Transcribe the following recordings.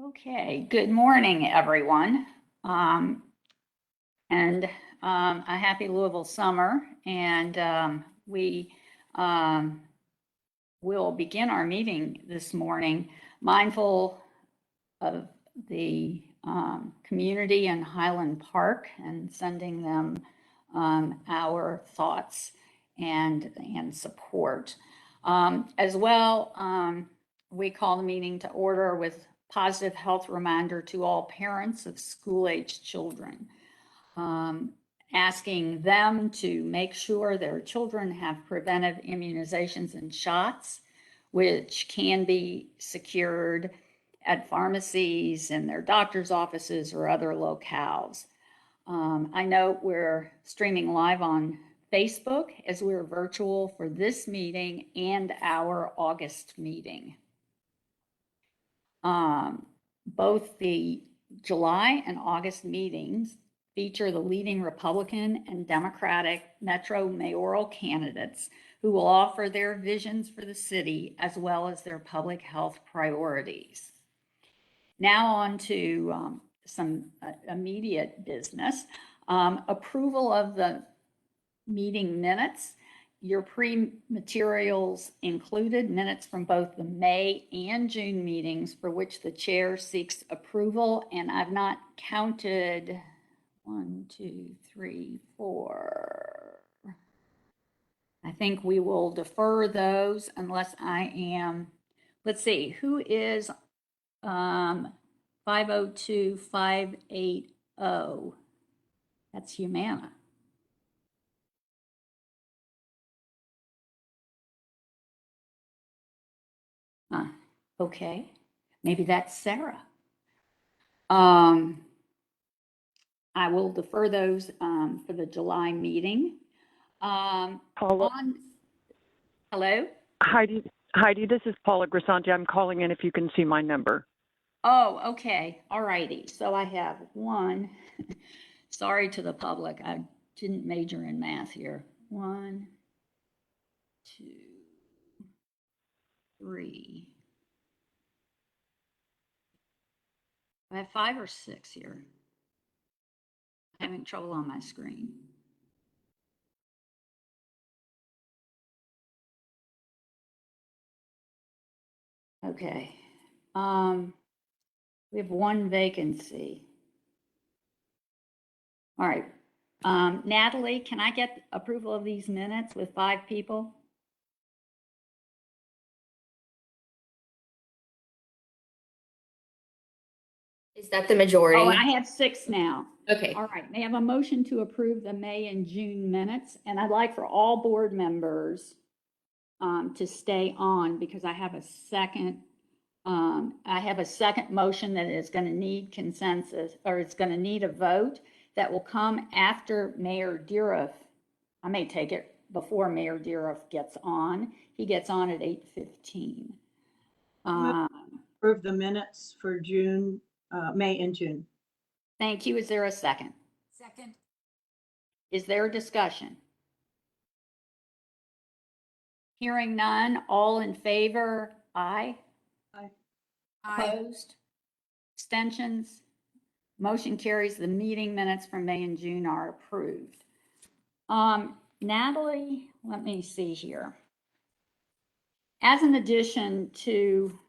Okay, good morning, everyone. A happy Louisville summer. And we will begin our meeting this morning mindful of the community in Highland Park and sending them our thoughts and support. As well, we call the meeting to order with positive health reminder to all parents of school-aged children, asking them to make sure their children have preventive immunizations and shots, which can be secured at pharmacies and their doctor's offices or other locales. I know we're streaming live on Facebook as we're virtual for this meeting and our August meeting. Both the July and August meetings feature the leading Republican and Democratic Metro mayoral candidates who will offer their visions for the city as well as their public health priorities. Now on to some immediate business. Approval of the meeting minutes. Your pre-materials included minutes from both the May and June meetings for which the chair seeks approval, and I've not counted 1, 2, 3, 4. I think we will defer those unless I am, let's see, who is 502580? That's Humana. Okay, maybe that's Sarah. I will defer those for the July meeting. Paula. Hello? Heidi, this is Paula Grisanti. I'm calling in if you can see my number. Oh, okay. All righty. So I have 1. Sorry to the public. I didn't major in math here. 1, 2, 3. I have 5 or 6 here. I'm having trouble on my screen. Okay. We have 1 vacancy. All right. Natalie, can I get approval of these minutes with 5 people? Is that the majority? Oh, I have 6 now. Okay. All right. May I have a motion to approve the May and June minutes? And I'd like for all board members to stay on because I have a second. I have a second motion that is going to need consensus, or it's going to need a vote that will come after Mayor Dieruf. I may take it before Mayor Dieruf gets on. He gets on at 8:15. Approve the minutes for June, May and June. Thank you. Is there a second? Second. Is there a discussion? Hearing none, all in favor? Aye. Aye. Opposed? Abstentions? Motion carries. The meeting minutes from May and June are approved. Natalie, let me see here. As an addition to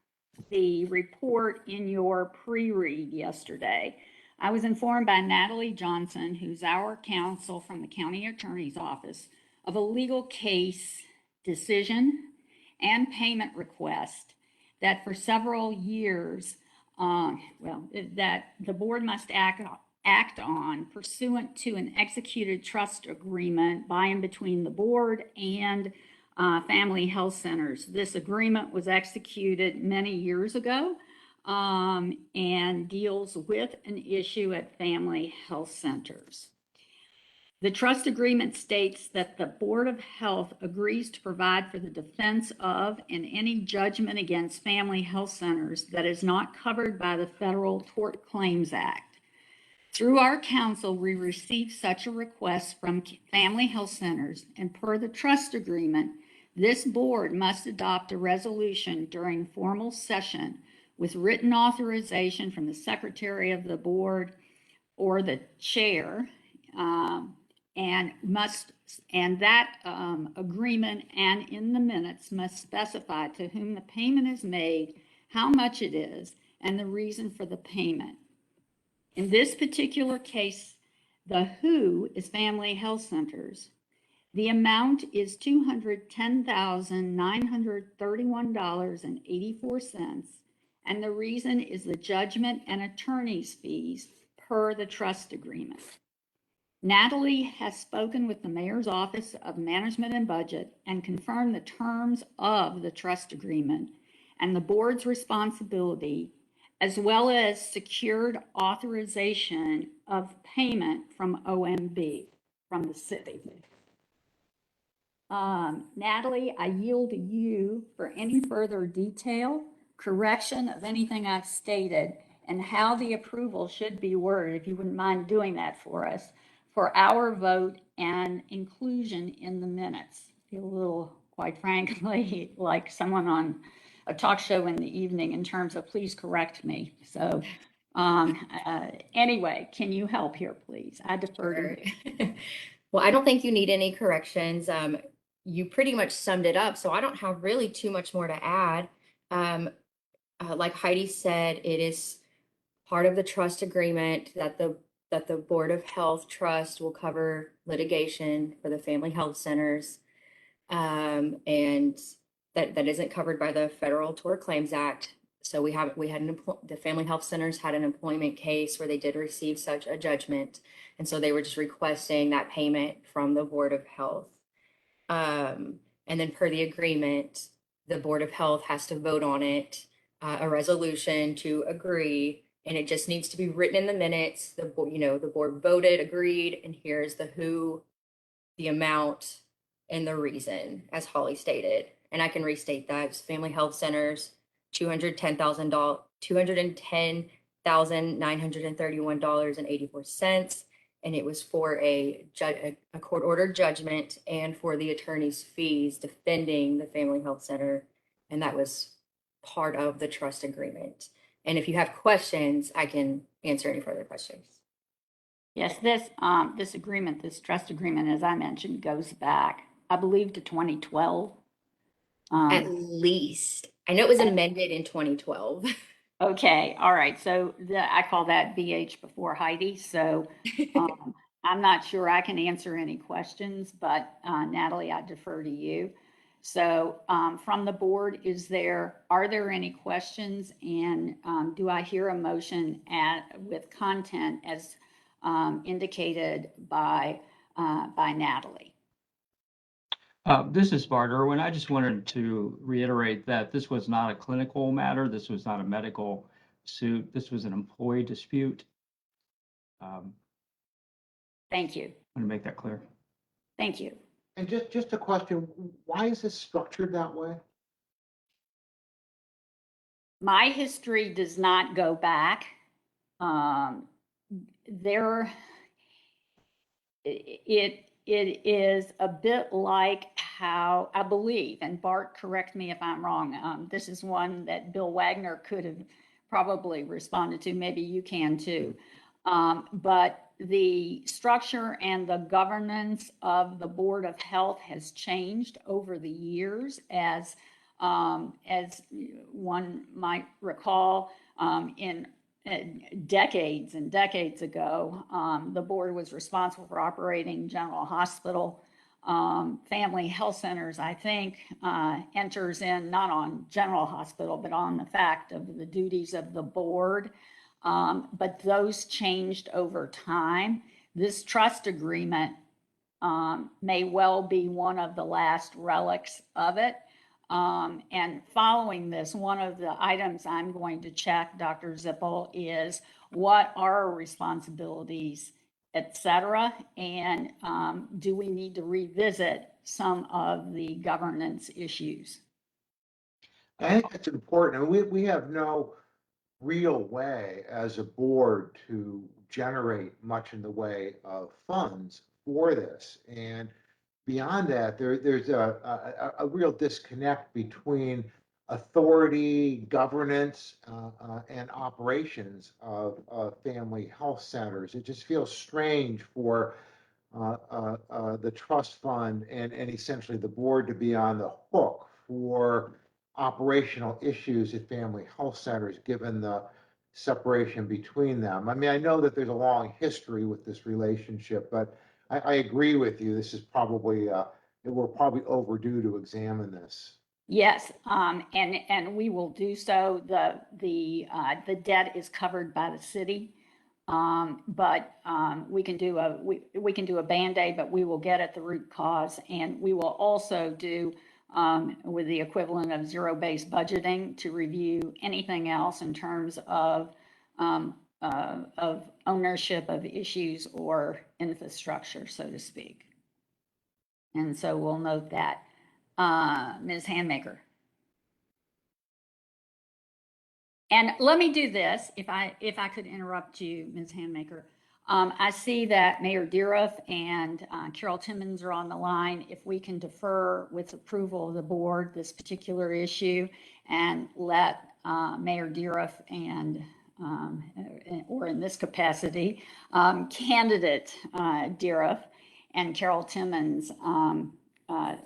the report in your pre-read yesterday, I was informed by Natalie Johnson, who's our counsel from the county attorney's office, of a legal case decision and payment request that for several years, that the board must act on pursuant to an executed trust agreement by and between the board and family health centers. This agreement was executed many years ago and deals with an issue at family health centers. The trust agreement states that the Board of Health agrees to provide for the defense of and any judgment against family health centers that is not covered by the Federal Tort Claims Act. Through our counsel, we received such a request from family health centers, and per the trust agreement, this board must adopt a resolution during formal session with written authorization from the secretary of the board or the chair, and that agreement and in the minutes must specify to whom the payment is made, how much it is, and the reason for the payment. In this particular case, the who is Family Health Centers. The amount is $210,931.84, and the reason is the judgment and attorney's fees per the trust agreement. Natalie has spoken with the Mayor's Office of Management and Budget and confirmed the terms of the trust agreement and the board's responsibility, as well as secured authorization of payment from OMB, from the city. Natalie, I yield to you for any further detail, correction of anything I've stated, and how the approval should be worded, if you wouldn't mind doing that for us, for our vote and inclusion in the minutes. Feel a little, quite frankly, like someone on a talk show in the evening in terms of please correct me. So anyway, can you help here, please? I defer to you. Well, I don't think you need any corrections. You pretty much summed it up, so I don't have really too much more to add. Like Heidi said, it is part of the trust agreement that the Board of Health Trust will cover litigation for the family health centers. And that isn't covered by the Federal Tort Claims Act. So the family health centers had an employment case where they did receive such a judgment. And so they were just requesting that payment from the Board of Health. And then per the agreement, the Board of Health has to vote on it, a resolution to agree, and it just needs to be written in the minutes. The board voted, agreed, and here's the who, the amount, and the reason, as Holly stated. And I can restate that. It's Family Health Centers, $210,931.84. And it was for a court-ordered judgment and for the attorney's fees defending the Family Health Center. And that was part of the trust agreement. And if you have questions, I can answer any further questions. Yes, this agreement, this trust agreement, as I mentioned, goes back, I believe, to 2012. At least. I know it was amended in 2012. Okay, all right. So I call that BH before Heidi. So I'm not sure I can answer any questions, but Natalie, I defer to you. So from the board, are there any questions? And do I hear a motion with content as indicated by Natalie? This is Bart Irwin. I just wanted to reiterate that this was not a clinical matter. This was not a medical suit. This was an employee dispute. Thank you. I want to make that clear. Thank you. And just a question, why is this structured that way? My history does not go back. It is a bit like how I believe, and Bart, correct me if I'm wrong. This is one that Bill Wagner could have probably responded to. Maybe you can too. But the structure and the governance of the Board of Health has changed over the years, as one might recall, in decades and decades ago, the board was responsible for operating General Hospital. Family Health Centers, I think, enters in not on General Hospital, but on the fact of the duties of the board. But those changed over time. This trust agreement may well be one of the last relics of it. And following this, one of the items I'm going to check, Dr. Zippel, is what are our responsibilities, et cetera, and do we need to revisit some of the governance issues? I think that's important. And we have no real way as a board to generate much in the way of funds for this. And beyond that, there's a real disconnect between authority, governance, and operations of family health centers. It just feels strange for the trust fund and essentially the board to be on the hook for operational issues at family health centers, given the separation between them. I mean, I know that there's a long history with this relationship, but I agree with you. This is probably, we're probably overdue to examine this. Yes, and we will do so. The debt is covered by the city. But we can do a Band-Aid, but we will get at the root cause, and we will also do with the equivalent of zero-based budgeting to review anything else in terms of ownership of issues or infrastructure, so to speak. And so we'll note that. Ms. Handmaker. And let me do this, if I could interrupt you, Ms. Handmaker. I see that Mayor Dieruf and Carol Timmons are on the line. If we can defer with approval of the board this particular issue and let Mayor Dieruf and, or in this capacity, candidate Dieruf and Carol Timmons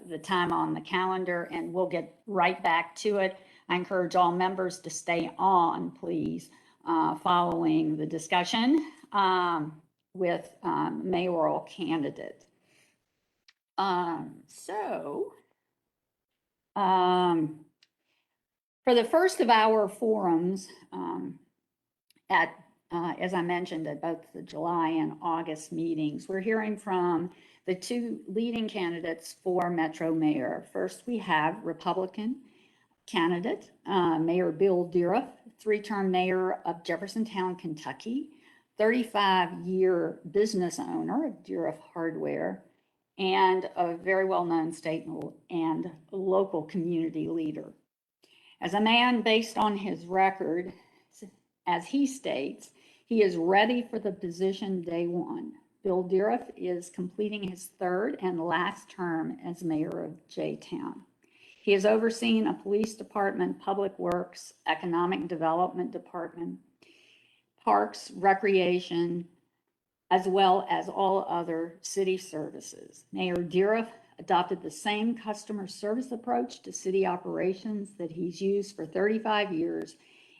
the time on the calendar, and we'll get right back to it. I encourage all members to stay on, please, following the discussion with mayoral candidate. For the first of our forums as I mentioned, at both the July and August meetings, we're hearing from the two leading candidates for Metro Mayor. First, we have Republican candidate, Mayor Bill Dieruf, three-term mayor of Jeffersontown, Kentucky, 35-year business owner of Dieruf Hardware, and a very well-known state and local community leader. As a man based on his record, as he states, he is ready for the position day one. Bill Dieruf is completing his third and last term as mayor of J-Town. He has overseen a police department, public works, economic development department, parks, recreation, as well as all other city services. Mayor Dieruf adopted the same customer service approach to city operations that he's used for 35 years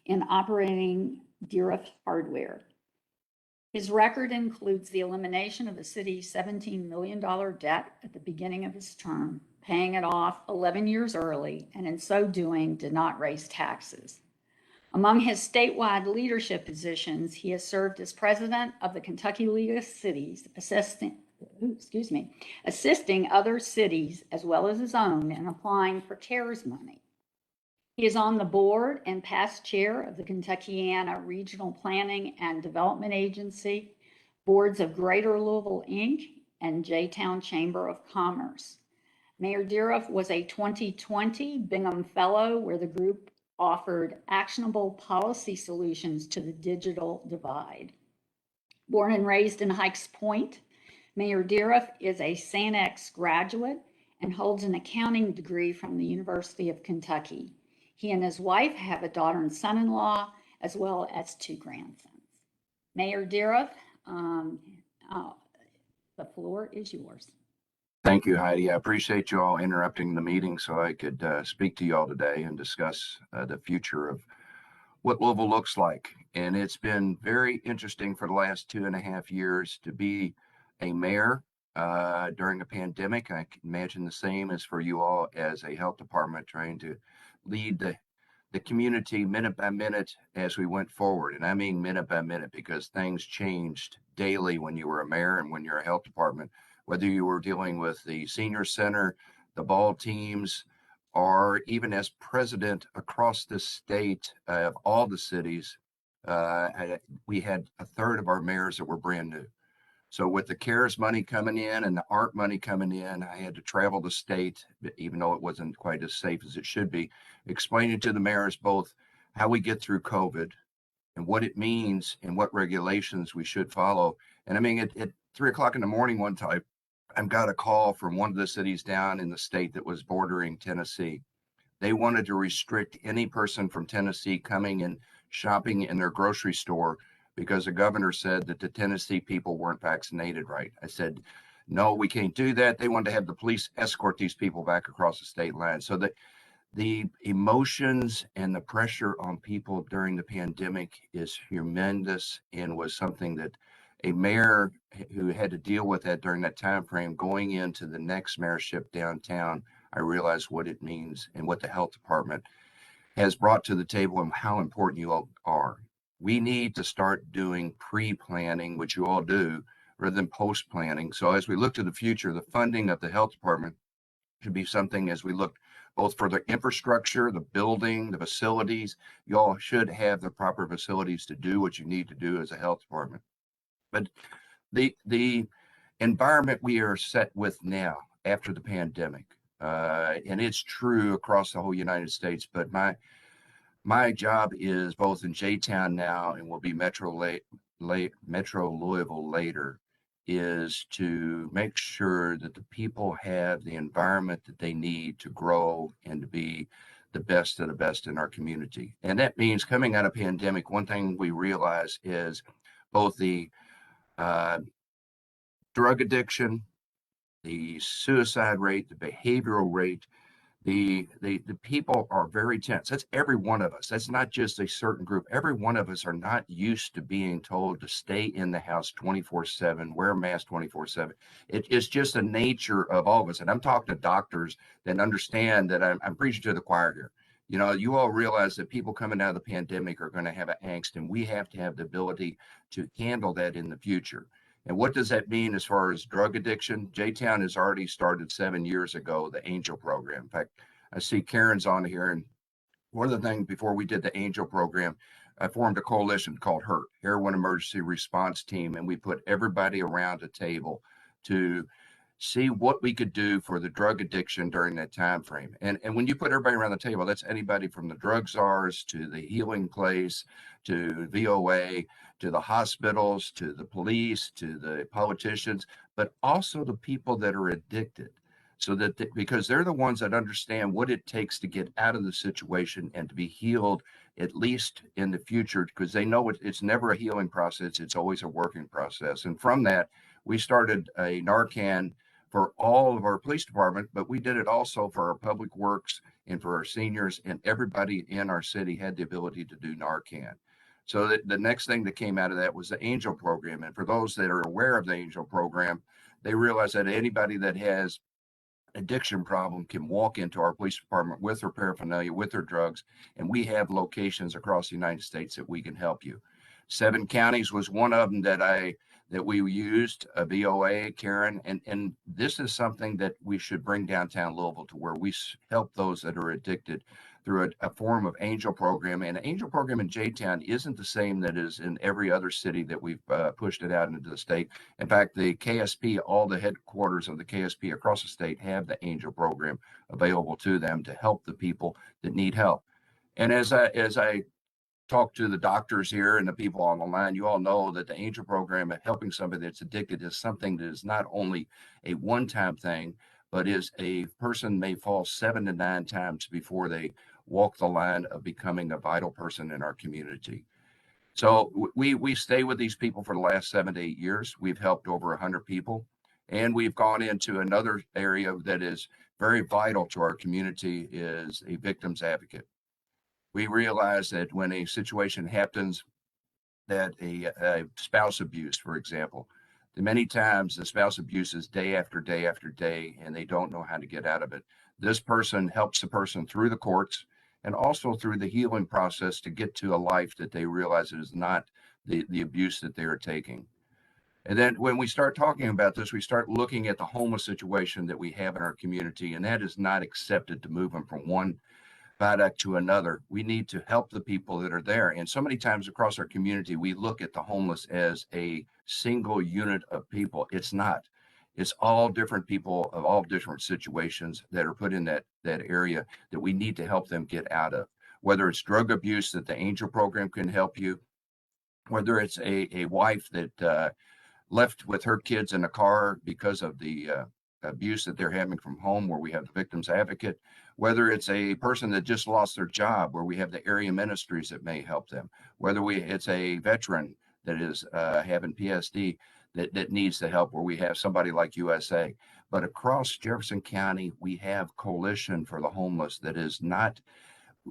in operating Dieruf Hardware. His record includes the elimination of the city's $17 million debt at the beginning of his term, paying it off 11 years early, and in so doing did not raise taxes. Among his statewide leadership positions, he has served as president of the Kentucky League of Cities, assisting other cities as well as his own in applying for CARES money. He is on the board and past chair of the Kentuckiana Regional Planning and Development Agency, boards of Greater Louisville, Inc., and J-Town Chamber of Commerce. Mayor Dieruf was a 2020 Bingham Fellow, where the group offered actionable policy solutions to the digital divide. Born and raised in Hikes Point, Mayor Dieruf is a SanX graduate and holds an accounting degree from the University of Kentucky. He and his wife have a daughter and son-in-law, as well as two grandsons. Mayor Dieruf, the floor is yours. Thank you, Heidi. I appreciate you all interrupting the meeting so I could speak to you all today and discuss the future of what Louisville looks like. And it's been very interesting for the last 2.5 years to be a mayor during a pandemic. I can imagine the same as for you all as a health department trying to lead the community minute by minute as we went forward. And I mean minute by minute, because things changed daily when you were a mayor and when you're a health department, whether you were dealing with the senior center, the ball teams, or even as president across the state of all the cities, we had a third of our mayors that were brand new. So with the CARES money coming in and the ARP money coming in, I had to travel the state, even though it wasn't quite as safe as it should be, explaining to the mayors both how we get through COVID and what it means and what regulations we should follow. And I mean, at 3 o'clock in the morning one time, I got a call from one of the cities down in the state that was bordering Tennessee. They wanted to restrict any person from Tennessee coming and shopping in their grocery store because the governor said that the Tennessee people weren't vaccinated right. I said, no, we can't do that. They wanted to have the police escort these people back across the state line. So the emotions and the pressure on people during the pandemic is tremendous, and was something that a mayor who had to deal with that during that time frame going into the next mayorship downtown. I realized what it means and what the health department has brought to the table and how important you all are. We need to start doing pre-planning, which you all do, rather than post-planning. So as we look to the future, the funding of the health department should be something, as we look both for the infrastructure, the building, the facilities, you all should have the proper facilities to do what you need to do as a health department. But the environment we are set with now after the pandemic, and it's true across the whole United States, but my job is both in J-Town now and will be Metro Louisville later, is to make sure that the people have the environment that they need to grow and to be the best of the best in our community. And that means coming out of pandemic, one thing we realize is both the drug addiction, the suicide rate, the behavioral rate, the people are very tense. That's every one of us. That's not just a certain group. Every one of us are not used to being told to stay in the house 24/7, wear a mask 24/7. It's just the nature of all of us. And I'm talking to doctors that understand that I'm preaching to the choir here. You know, you all realize that people coming out of the pandemic are going to have an angst, and we have to have the ability to handle that in the future. And what does that mean as far as drug addiction? J-Town has already started 7 years ago, the Angel program. In fact, I see Karen's on here, and one of the things before we did the Angel program, I formed a coalition called HERT, Heroin Emergency Response Team, and we put everybody around a table to see what we could do for the drug addiction during that time frame. And when you put everybody around the table, that's anybody from the drug czars to the healing place, to VOA, to the hospitals, to the police, to the politicians, but also the people that are addicted. So that because they're the ones that understand what it takes to get out of the situation and to be healed, at least in the future, because they know it's never a healing process, it's always a working process. And from that, we started a Narcan for all of our police department, but we did it also for our public works and for our seniors, and everybody in our city had the ability to do Narcan. So the next thing that came out of that was the Angel program. And for those that are aware of the Angel program, they realize that anybody that has addiction problem can walk into our police department with their paraphernalia, with their drugs, and we have locations across the United States that we can help you. 7 counties was one of them that we used, a VOA, Karen, and this is something that we should bring downtown Louisville to, where we help those that are addicted through a form of Angel program. And the Angel program in J-Town isn't the same that is in every other city that we've pushed it out into the state. In fact, the KSP, all the headquarters of the KSP across the state have the Angel program available to them to help the people that need help. And as I talk to the doctors here and the people on the line, you all know that the Angel program of helping somebody that's addicted is something that is not only a one-time thing, but is a person may fall 7 to 9 times before they walk the line of becoming a vital person in our community. So we stay with these people for the last 7 to 8 years. We've helped over 100 people, and we've gone into another area that is very vital to our community, is a victim's advocate. We realize that when a situation happens, that a spouse abuse, for example, that many times the spouse abuses day after day after day, and they don't know how to get out of it. This person helps the person through the courts and also through the healing process to get to a life that they realize is not the abuse that they are taking. And then when we start talking about this, we start looking at the homeless situation that we have in our community, and that is not accepted to move them from one viaduct to another. We need to help the people that are there. And so many times across our community, we look at the homeless as a single unit of people. It's not. It's all different people of all different situations that are put in that area that we need to help them get out of. Whether it's drug abuse that the Angel program can help you, whether it's a wife that left with her kids in a car because of the abuse that they're having from home, where we have the victim's advocate, whether it's a person that just lost their job, where we have the area ministries that may help them, whether it's a veteran that is having PSD that needs the help, where we have somebody like USA. But across Jefferson County, we have Coalition for the Homeless that is not,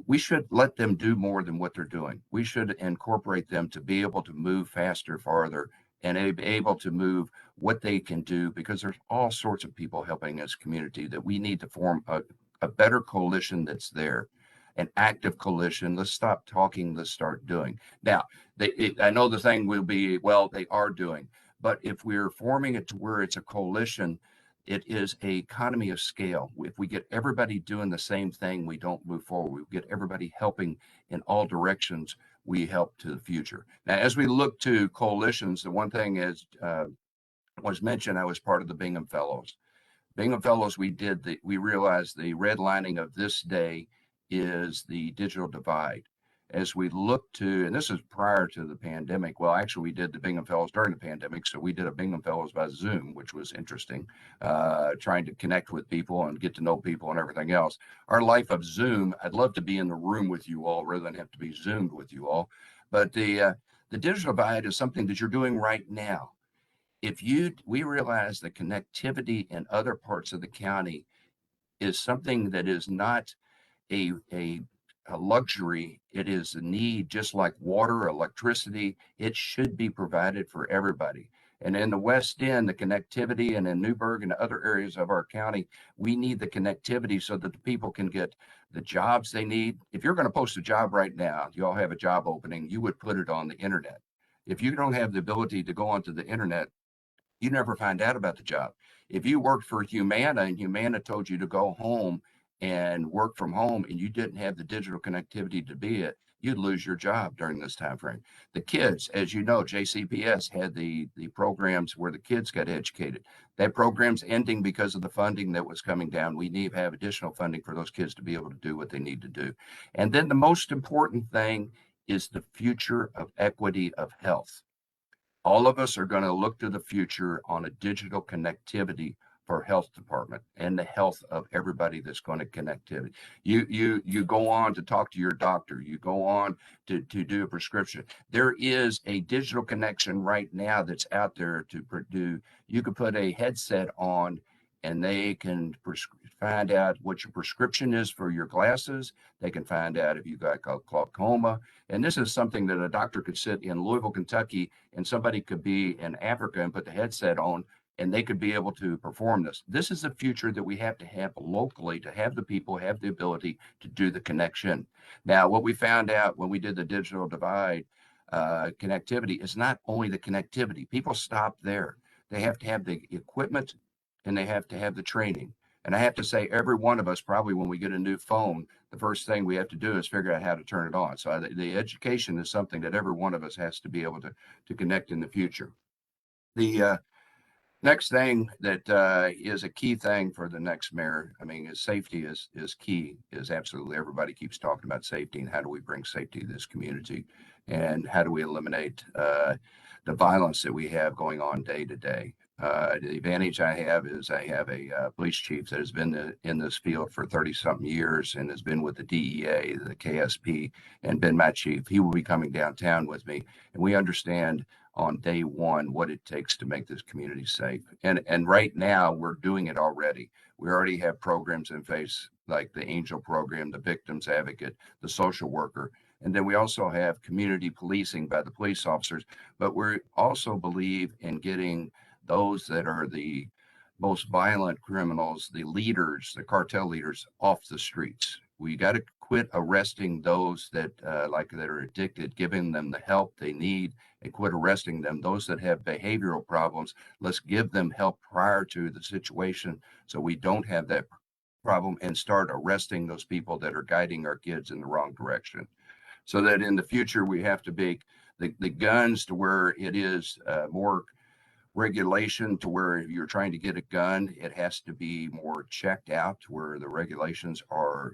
we should let them do more than what they're doing. We should incorporate them to be able to move faster, farther, and be able to move what they can do, because there's all sorts of people helping this community that we need to form a better coalition that's there, an active coalition. Let's stop talking, let's start doing. Now, I know the thing will be, well, they are doing, but if we're forming it to where it's a coalition, it is a economy of scale. If we get everybody doing the same thing, we don't move forward. We get everybody helping in all directions, we help to the future. Now, as we look to coalitions, the one thing is, was mentioned, I was part of the Bingham Fellows. Bingham Fellows, we realized the redlining of this day is the digital divide. As we look to, and this is prior to the pandemic. Well, actually, we did the Bingham Fellows during the pandemic. So we did a Bingham Fellows by Zoom, which was interesting, trying to connect with people and get to know people and everything else. Our life of Zoom, I'd love to be in the room with you all rather than have to be Zoomed with you all. But the digital divide is something that you're doing right now. We realize the connectivity in other parts of the county is something that is not a luxury. It is a need, just like water, electricity. It should be provided for everybody. And in the West End, the connectivity, and in Newburgh and other areas of our county, we need the connectivity so that the people can get the jobs they need. If you're going to post a job right now, you all have a job opening, you would put it on the internet. If you don't have the ability to go onto the internet, you never find out about the job. If you worked for Humana and Humana told you to go home and work from home, and you didn't have the digital connectivity to be it, you'd lose your job during this time frame. The kids, as you know, JCPS had the programs where the kids got educated. That program's ending because of the funding that was coming down. We need to have additional funding for those kids to be able to do what they need to do. And then the most important thing is the future of equity of health. All of us are going to look to the future on a digital connectivity for health department and the health of everybody that's going to connectivity. You go on to talk to your doctor. You go on to do a prescription. There is a digital connection right now that's out there to do. You could put a headset on and they can find out what your prescription is for your glasses. They can find out if you got glaucoma. And this is something that a doctor could sit in Louisville, Kentucky, and somebody could be in Africa and put the headset on, and they could be able to perform this. This is a future that we have to have locally, to have the people have the ability to do the connection. Now, what we found out when we did the digital divide connectivity is not only the connectivity. People stop there. They have to have the equipment and they have to have the training. And I have to say, every one of us, probably when we get a new phone, the first thing we have to do is figure out how to turn it on. So the education is something that every one of us has to be able to connect in the future. The next thing that is a key thing for the next mayor, I mean, is safety is key, is absolutely, everybody keeps talking about safety and how do we bring safety to this community and how do we eliminate the violence that we have going on day to day. The advantage I have is I have a police chief that has been in this field for 30-something years and has been with the DEA, the KSP, and been my chief. He will be coming downtown with me, and we understand on day one what it takes to make this community safe. And right now, we're doing it already. We already have programs in place like the Angel program, the Victims Advocate, the social worker. And then we also have community policing by the police officers. But we also believe in getting those that are the most violent criminals, the leaders, the cartel leaders, off the streets. We got to quit arresting those that that are addicted, giving them the help they need, and quit arresting them. Those that have behavioral problems, let's give them help prior to the situation so we don't have that problem, and start arresting those people that are guiding our kids in the wrong direction. So that in the future, we have to make the guns to where it is more regulation, to where if you're trying to get a gun, it has to be more checked out, to where the regulations are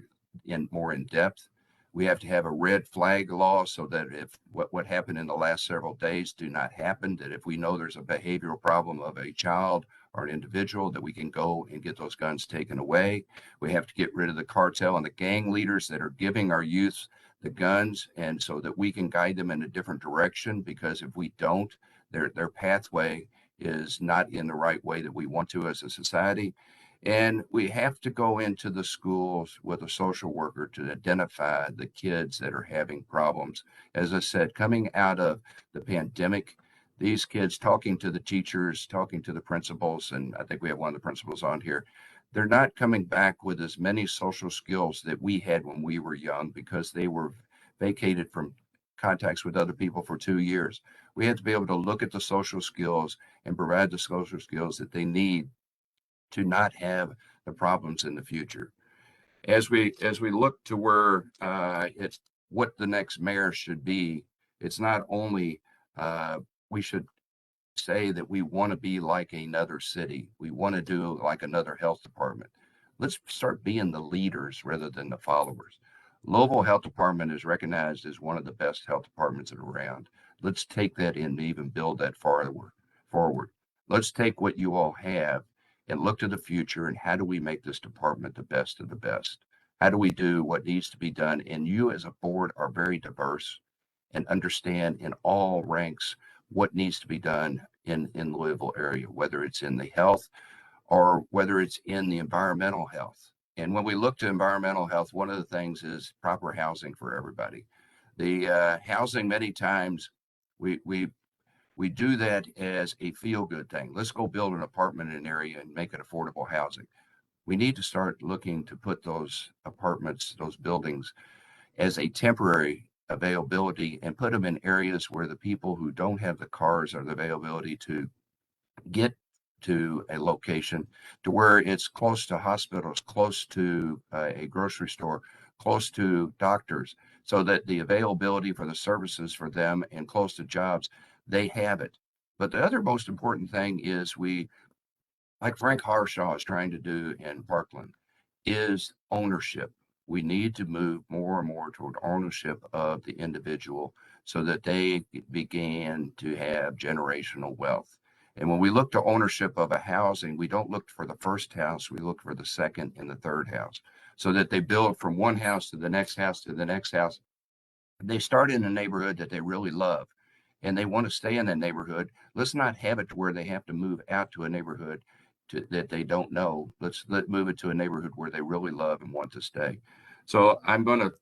more in depth. We have to have a red flag law so that if what happened in the last several days do not happen, that if we know there's a behavioral problem of a child or an individual, that we can go and get those guns taken away. We have to get rid of the cartel and the gang leaders that are giving our youth the guns, and so that we can guide them in a different direction, because if we don't, their pathway is not in the right way that we want to as a society. And we have to go into the schools with a social worker to identify the kids that are having problems. As I said, coming out of the pandemic, these kids, talking to the teachers, talking to the principals, and I think we have one of the principals on here, they're not coming back with as many social skills that we had when we were young, because they were vacated from contacts with other people for 2 years. We have to be able to look at the social skills and provide the social skills that they need to not have the problems in the future. As we look to where it's what the next mayor should be, it's not only we should say that we want to be like another city. We want to do like another health department. Let's start being the leaders rather than the followers. Louisville Health Department is recognized as one of the best health departments around. Let's take that and even build that forward. Let's take what you all have and look to the future, and how do we make this department the best of the best? How do we do what needs to be done? And you as a board are very diverse and understand in all ranks what needs to be done in the Louisville area, whether it's in the health or whether it's in the environmental health. And when we look to environmental health, one of the things is proper housing for everybody. The housing, many times we do that as a feel-good thing. Let's go build an apartment in an area and make it affordable housing. We need to start looking to put those apartments, those buildings, as a temporary availability, and put them in areas where the people who don't have the cars or the availability to get to a location, to where it's close to hospitals, close to a grocery store, close to doctors, so that the availability for the services for them and close to jobs, they have it. But the other most important thing is like Frank Harshaw is trying to do in Parkland, is ownership. We need to move more and more toward ownership of the individual, so that they begin to have generational wealth. And when we look to ownership of a housing, we don't look for the first house, we look for the second and the third house, so that they build from one house to the next house to the next house. They start in a neighborhood that they really love and they want to stay in that neighborhood. Let's not have it to where they have to move out to a neighborhood that they don't know. Let's move it to a neighborhood where they really love and want to stay. So I'm going to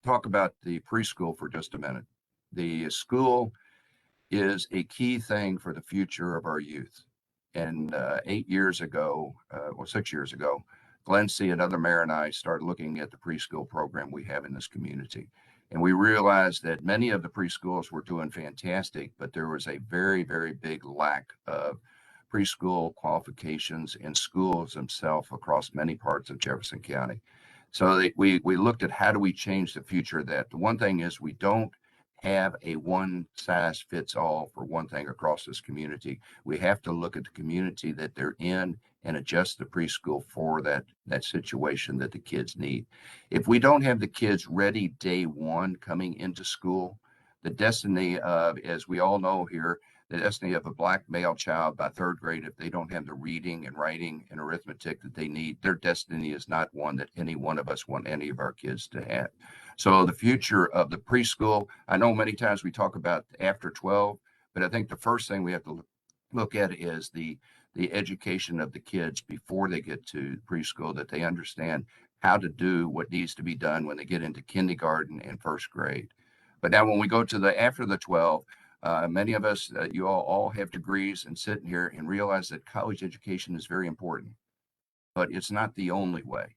talk about the preschool for just a minute. The school is a key thing for the future of our youth. And 6 years ago, Glenn C., another mayor, and I started looking at the preschool program we have in this community. And we realized that many of the preschools were doing fantastic, but there was a very, very big lack of preschool qualifications in schools themselves across many parts of Jefferson County. So we looked at how do we change the future of that. The one thing is we don't have a one size fits all for one thing across this community. We have to look at the community that they're in and adjust the preschool for that situation that the kids need. If we don't have the kids ready day one coming into school, the destiny of, as we all know here, the destiny of a Black male child by third grade, if they don't have the reading and writing and arithmetic that they need, their destiny is not one that any one of us want any of our kids to have. So the future of the preschool, I know many times we talk about after 12, but I think the first thing we have to look at is the education of the kids before they get to preschool, that they understand how to do what needs to be done when they get into kindergarten and first grade. But now when we go to after the 12, many of us, you all have degrees and sitting here and realize that college education is very important, but it's not the only way.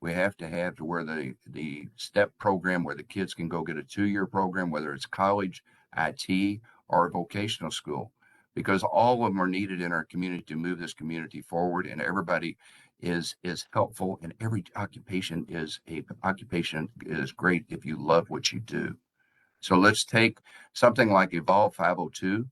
We have to have to where the STEP program, where the kids can go get a 2-year program, whether it's college, IT, or vocational school, because all of them are needed in our community to move this community forward. And everybody is helpful, and every occupation is great if you love what you do. So let's take something like Evolve 502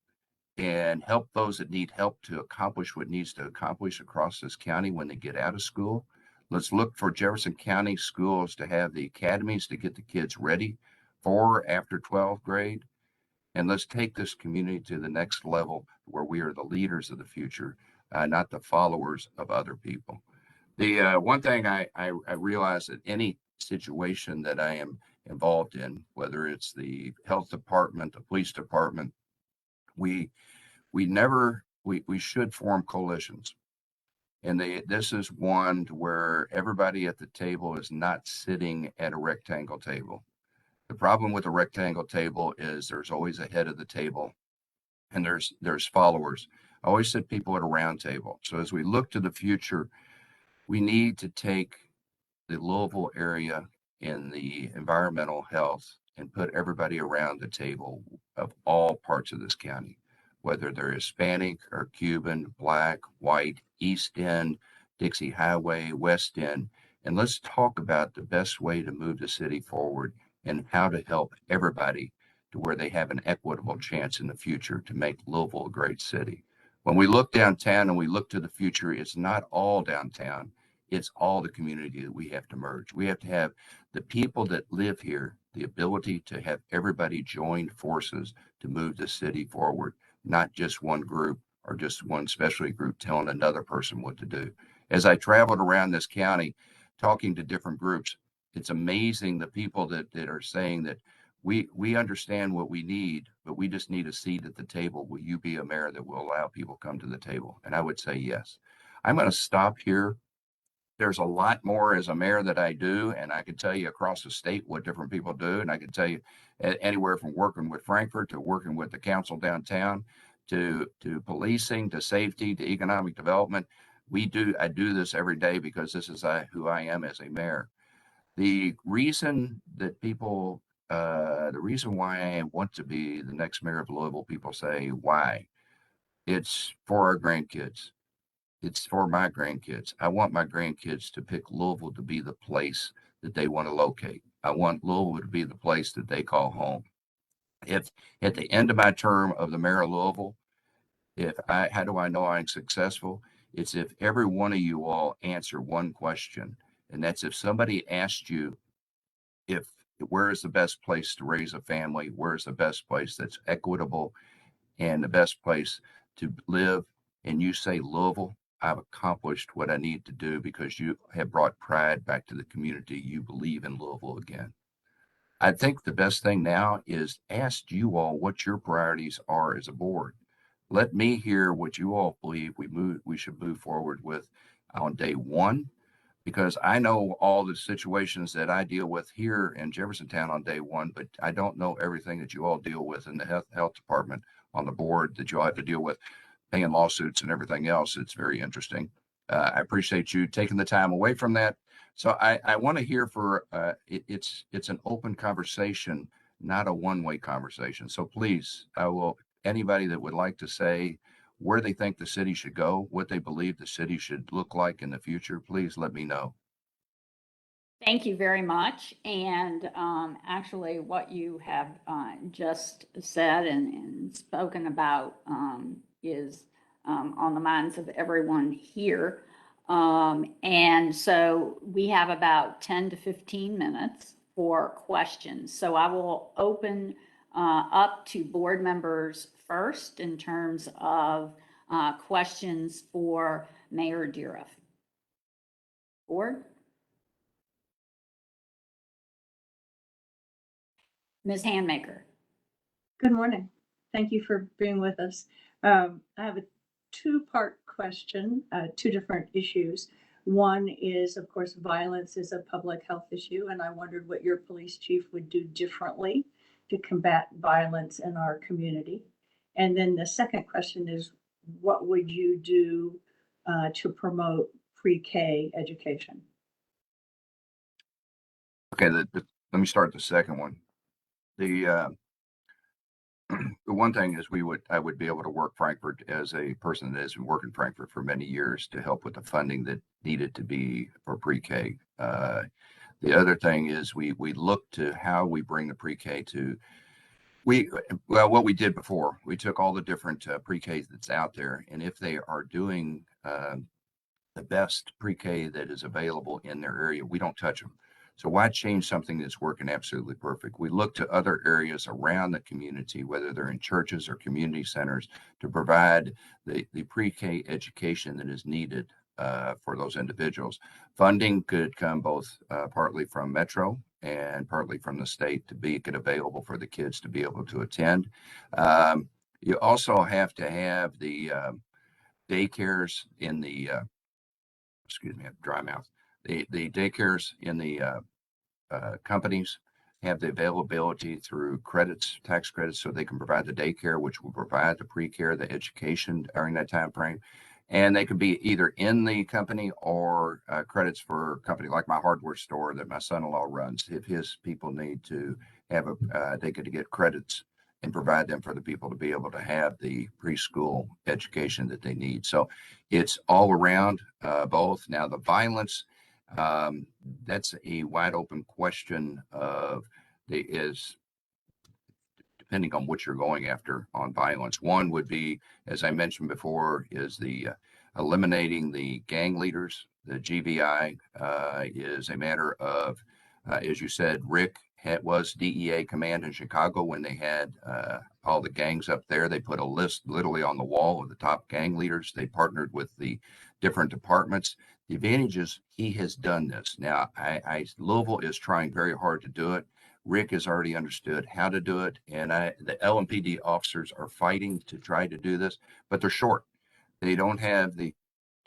and help those that need help to accomplish what needs to accomplish across this county when they get out of school. Let's look for Jefferson County schools to have the academies to get the kids ready for after 12th grade. And let's take this community to the next level where we are the leaders of the future. not the followers of other people. The one thing I realize that any situation that I am involved in, whether it's the health department, the police department, we should form coalitions. And this is one where everybody at the table is not sitting at a rectangle table. The problem with a rectangle table is there's always a head of the table and there's followers. I always said people at a round table. So as we look to the future, we need to take the Louisville area in the environmental health and put everybody around the table of all parts of this county, whether they're Hispanic or Cuban, Black, white, East End, Dixie Highway, West End. And let's talk about the best way to move the city forward and how to help everybody to where they have an equitable chance in the future to make Louisville a great city. When we look downtown and we look to the future, it's not all downtown. It's all the community that we have to merge. We have to have the people that live here, the ability to have everybody join forces to move the city forward, not just one group or just one specialty group telling another person what to do. As I traveled around this county, talking to different groups, it's amazing the people that are saying that we understand what we need, but we just need a seat at the table. Will you be a mayor that will allow people to come to the table? And I would say yes. I'm going to stop here. There's a lot more as a mayor that I do, and I can tell you across the state what different people do. And I can tell you anywhere from working with Frankfurt to working with the council downtown to policing, to safety, to economic development. I do this every day because this is who I am as a mayor. The reason why I want to be the next mayor of Louisville, people say, why? It's for our grandkids. It's for my grandkids. I want my grandkids to pick Louisville to be the place that they want to locate. I want Louisville to be the place that they call home. If at the end of my term of the mayor of Louisville, how do I know I'm successful? It's if every one of you all answer one question, and that's if somebody asked you where is the best place to raise a family, where's the best place that's equitable and the best place to live, and you say Louisville, I've accomplished what I need to do because you have brought pride back to the community. You believe in Louisville again. I think the best thing now is ask you all what your priorities are as a board. Let me hear what you all believe we should move forward with on day one, because I know all the situations that I deal with here in Jeffersontown on day one, but I don't know everything that you all deal with in the health department on the board that you all have to deal with, paying lawsuits and everything else. It's very interesting. I appreciate you taking the time away from that. So I want to hear it's an open conversation, not a one-way conversation. So please, anybody that would like to say where they think the city should go, what they believe the city should look like in the future, please let me know. Thank you very much. And actually, what you have just said and spoken about is on the minds of everyone here. And so we have about 10 to 15 minutes for questions. So I will open up to board members first in terms of questions for Mayor Dieruf. Board? Ms. Handmaker. Good morning. Thank you for being with us. I have a two-part question, two different issues. One is, of course, violence is a public health issue, and I wondered what your police chief would do differently to combat violence in our community. And then the second question is, what would you do to promote pre-K education? Okay, let me start the second one. The one thing is I would be able to work Frankfurt as a person that has been working Frankfurt for many years to help with the funding that needed to be for pre-K. The other thing is we look to how we bring the pre-K to what we did before, we took all the different pre-Ks that's out there, and if they are doing the best pre-K that is available in their area, we don't touch them. So why change something that's working absolutely perfect? We look to other areas around the community, whether they're in churches or community centers, to provide the pre-K education that is needed for those individuals. Funding could come both partly from Metro and partly from the state to make it available for the kids to be able to attend. You also have to have the daycares in the, excuse me, I have a dry mouth. The daycares in the companies have the availability through credits, tax credits, so they can provide the daycare, which will provide the pre-care, the education during that time frame. And they could be either in the company or credits for a company like my hardware store that my son-in-law runs. If his people need to have they could get credits and provide them for the people to be able to have the preschool education that they need. So it's all around both. Now the violence, that's a wide open question of is depending on what you're going after on violence. One would be, as I mentioned before, is the eliminating the gang leaders. The GBI is a matter of, as you said, Rick was DEA command in Chicago when they had all the gangs up there. They put a list literally on the wall of the top gang leaders. They partnered with the different departments. The advantage is he has done this. Now, Louisville is trying very hard to do it. Rick has already understood how to do it, and the LMPD officers are fighting to try to do this, but they're short. They don't have the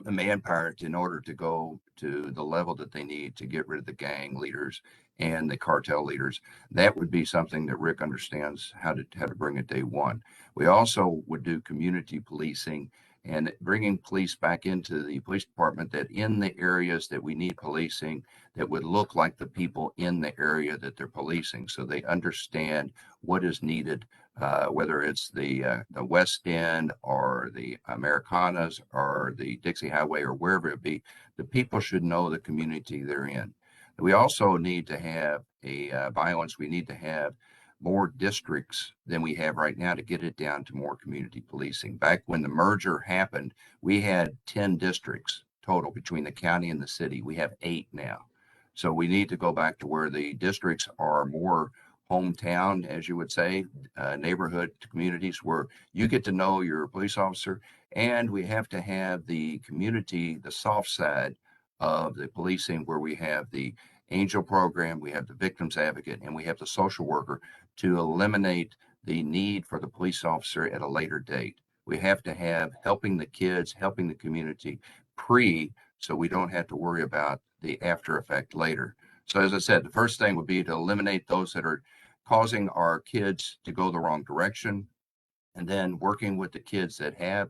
manpower in order to go to the level that they need to get rid of the gang leaders and the cartel leaders. That would be something that Rick understands how to bring it day one. We also would do community policing and bringing police back into the police department, that in the areas that we need policing, that would look like the people in the area that they're policing, so they understand what is needed, whether it's the West End or the Americanas or the Dixie Highway or wherever it be. The people should know the community they're in. We also need to have violence. We need to have more districts than we have right now to get it down to more community policing. Back when the merger happened, we had 10 districts total between the county and the city. We have 8 now. So we need to go back to where the districts are more hometown, as you would say, neighborhood communities where you get to know your police officer. And we have to have the community, the soft side of the policing, where we have the angel program, we have the victims advocate, and we have the social worker to eliminate the need for the police officer at a later date. We have to have helping the kids, helping the community so we don't have to worry about the after effect later. So as I said, the first thing would be to eliminate those that are causing our kids to go the wrong direction, and then working with the kids that have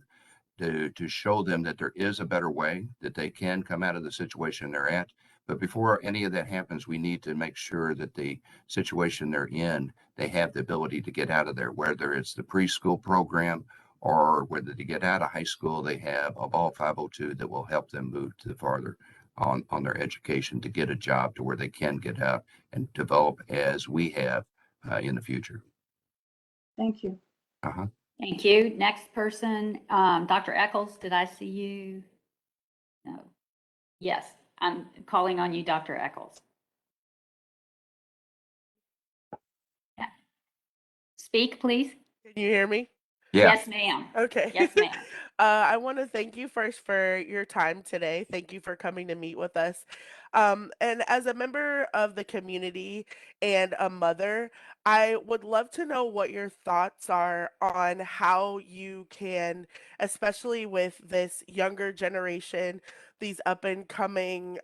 to show them that there is a better way, that they can come out of the situation they're at. But before any of that happens, we need to make sure that the situation they're in, they have the ability to get out of there, whether it's the preschool program or whether to get out of high school, they have a Ball 502 that will help them move to the farther on their education to get a job to where they can get out and develop as we have in the future. Thank you. Uh-huh. Thank you. Next person, Dr. Eccles, did I see you? No. Yes, I'm calling on you, Dr. Eccles. Yeah. Speak, please. Can you hear me? Yeah. Yes, ma'am. Okay. Yes, ma'am. I want to thank you first for your time today. Thank you for coming to meet with us. And as a member of the community and a mother, I would love to know what your thoughts are on how you can, especially with this younger generation, these up and coming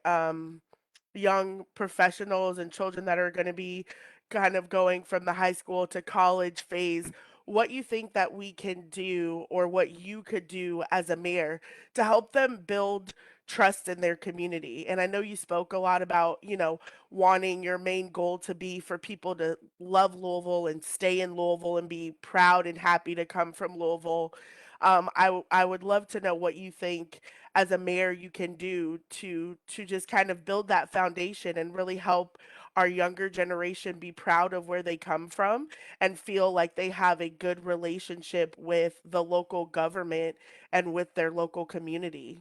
young professionals and children that are going to be kind of going from the high school to college phase, what you think that we can do or what you could do as a mayor to help them build trust in their community. And I know you spoke a lot about, wanting your main goal to be for people to love Louisville and stay in Louisville and be proud and happy to come from Louisville. I would love to know what you think as a mayor you can do to just kind of build that foundation and really help our younger generation be proud of where they come from and feel like they have a good relationship with the local government and with their local community.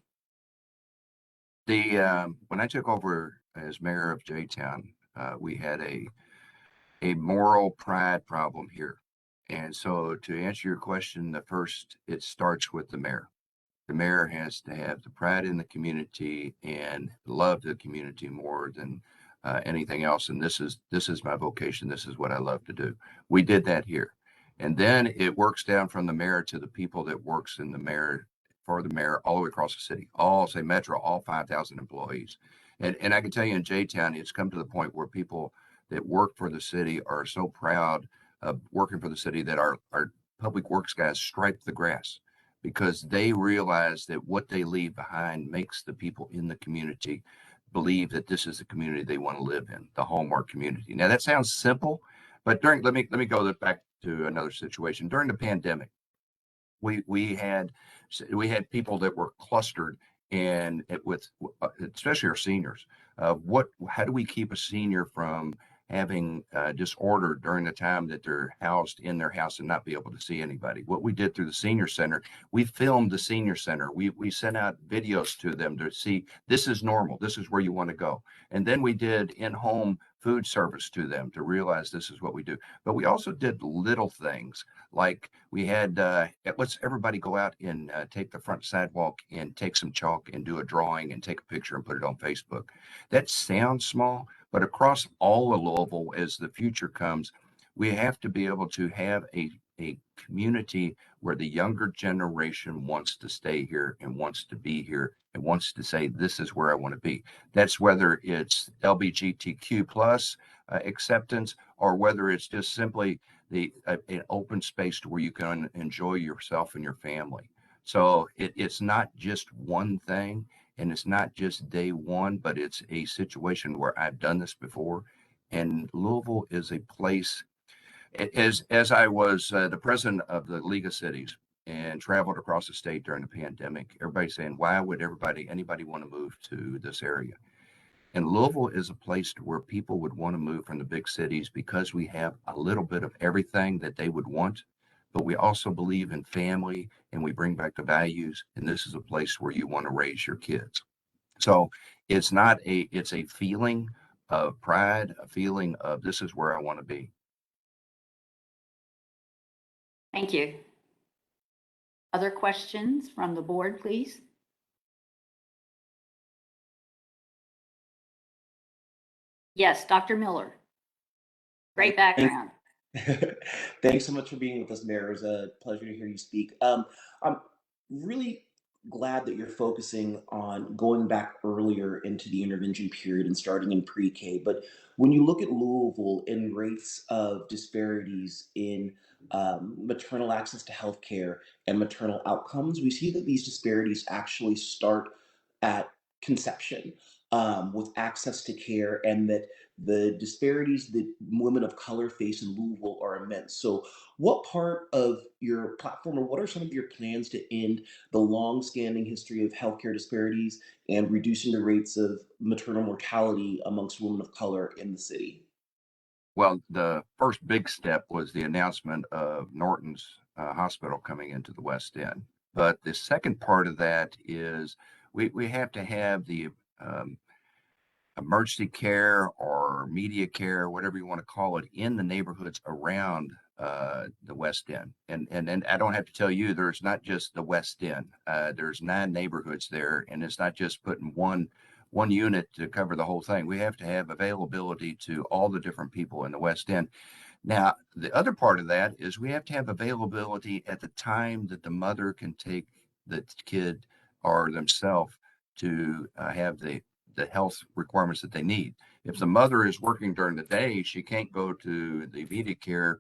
When I took over as mayor of J-Town, We had a moral pride problem here. And so to answer your question, it starts with the mayor. The mayor has to have the pride in the community and love the community more than anything else. And this is my vocation. This is what I love to do. We did that here. And then it works down from the mayor to the people that works in the mayor for the mayor all the way across the city, all say Metro, all 5,000 employees. And I can tell you in J-Town, it's come to the point where people that work for the city are so proud of working for the city that our public works guys stripe the grass because they realize that what they leave behind makes the people in the community believe that this is the community they want to live in, the Hallmark community. Now that sounds simple, but let me go back to another situation. During the pandemic, we had people that were clustered and especially our seniors. How do we keep a senior from having disorder during the time that they're housed in their house and not be able to see anybody? What we did through the senior center, we filmed the senior center. We sent out videos to them to see this is normal. This is where you want to go. And then we did in-home food service to them to realize this is what we do. But we also did little things like we had, let's everybody go out and take the front sidewalk and take some chalk and do a drawing and take a picture and put it on Facebook. That sounds small, but across all of Louisville, as the future comes, we have to be able to have a community where the younger generation wants to stay here and wants to be here and wants to say, this is where I want to be. That's whether it's LGBTQ plus acceptance or whether it's just simply an open space to where you can enjoy yourself and your family. So it's not just one thing. And it's not just day one, but it's a situation where I've done this before. And Louisville is a place, as I was the president of the League of Cities and traveled across the state during the pandemic, everybody's saying, why would anybody want to move to this area? And Louisville is a place to where people would want to move from the big cities because we have a little bit of everything that they would want. But we also believe in family and we bring back the values. And this is a place where you want to raise your kids. So it's a feeling of pride, a feeling of this is where I want to be. Thank you. Other questions from the board, please? Yes, Dr. Miller. Great background. Thanks so much for being with us, Mayor. It was a pleasure to hear you speak. I'm really glad that you're focusing on going back earlier into the intervention period and starting in pre-K. But when you look at Louisville and rates of disparities in maternal access to healthcare and maternal outcomes, we see that these disparities actually start at conception with access to care, and that the disparities that women of color face in Louisville are immense. So what part of your platform or what are some of your plans to end the long-standing history of healthcare disparities and reducing the rates of maternal mortality amongst women of color in the city? Well, the first big step was the announcement of Norton's hospital coming into the West End. But the second part of that is we have to have the emergency care or media care, whatever you want to call it, in the neighborhoods around the West End. And I don't have to tell you, there's not just the West End. There's 9 neighborhoods there, and it's not just putting one unit to cover the whole thing. We have to have availability to all the different people in the West End. Now, the other part of that is we have to have availability at the time that the mother can take the kid or themselves to have the health requirements that they need. If the mother is working during the day, she can't go to the immediate care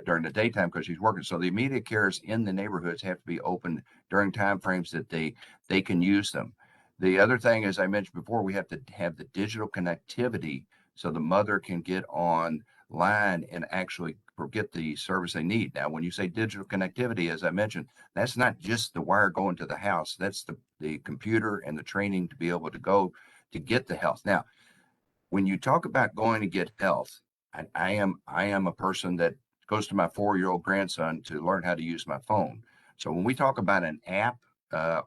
during the daytime because she's working. So the immediate cares in the neighborhoods have to be open during time frames that they can use them. The other thing, as I mentioned before, we have to have the digital connectivity so the mother can get online and actually get the service they need. Now, when you say digital connectivity, as I mentioned, that's not just the wire going to the house. That's the computer and the training to be able to go to get the health. Now, when you talk about going to get health, I am a person that goes to my 4-year-old grandson to learn how to use my phone. So when we talk about an app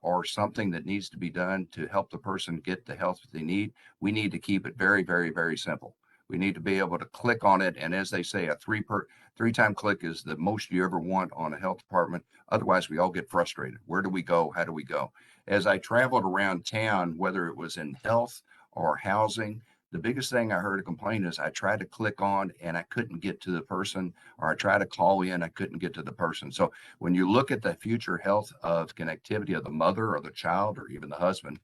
or something that needs to be done to help the person get the health that they need, we need to keep it very, very, very simple. We need to be able to click on it. And as they say, a three-time click is the most you ever want on a health department. Otherwise, we all get frustrated. Where do we go? How do we go? As I traveled around town, whether it was in health or housing, the biggest thing I heard a complaint is I tried to click on and I couldn't get to the person, or I tried to call in, I couldn't get to the person. So when you look at the future health of connectivity of the mother or the child or even the husband,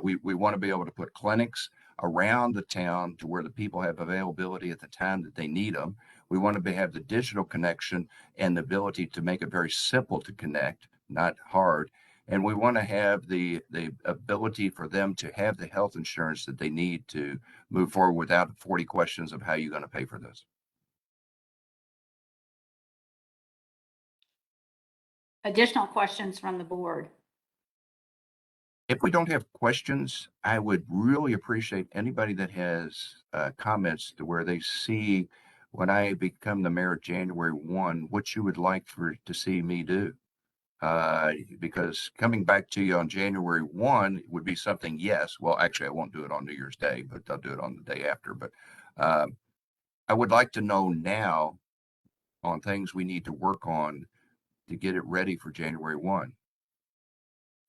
we want to be able to put clinics around the town to where the people have availability at the time that they need them. We want to have the digital connection and the ability to make it very simple to connect, not hard. And we want to have the ability for them to have the health insurance that they need to move forward without 40 questions of how you're going to pay for this. Additional questions from the board? If we don't have questions, I would really appreciate anybody that has comments to where they see when I become the mayor January 1, what you would like to see me do. Because coming back to you on January 1 would be something, yes. Well, actually, I won't do it on New Year's Day, but I'll do it on the day after. But I would like to know now on things we need to work on to get it ready for January 1.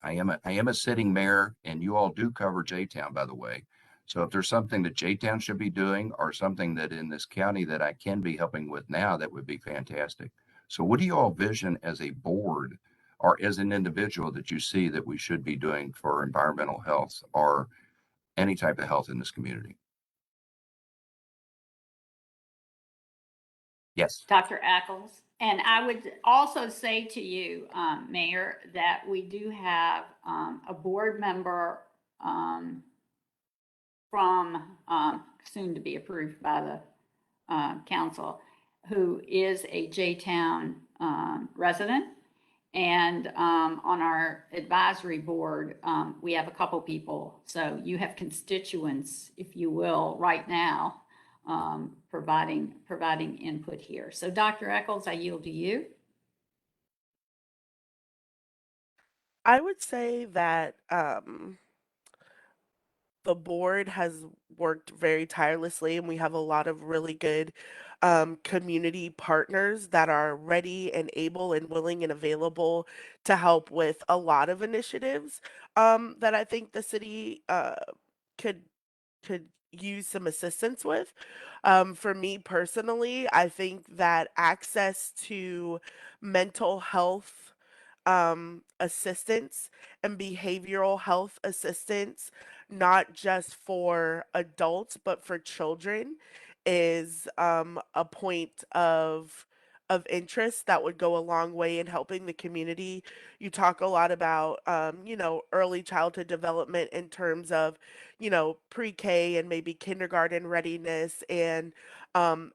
I am a sitting mayor, and you all do cover J-Town, by the way. So if there's something that J-Town should be doing or something that in this county that I can be helping with now, that would be fantastic. So what do you all vision as a board or as an individual that you see that we should be doing for environmental health or any type of health in this community? Yes. Dr. Eccles. And I would also say to you, Mayor, that we do have a board member from soon to be approved by the council, who is a J-Town resident. And on our advisory board, we have a couple people. So you have constituents, if you will, right now, providing input here. So Dr. Eccles, I yield to you. I would say that the board has worked very tirelessly, and we have a lot of really good community partners that are ready and able and willing and available to help with a lot of initiatives that I think the city could use some assistance with. For me personally, I think that access to mental health assistance and behavioral health assistance, not just for adults, but for children, is a point of interest that would go a long way in helping the community. You talk a lot about, early childhood development in terms of, pre-K and maybe kindergarten readiness and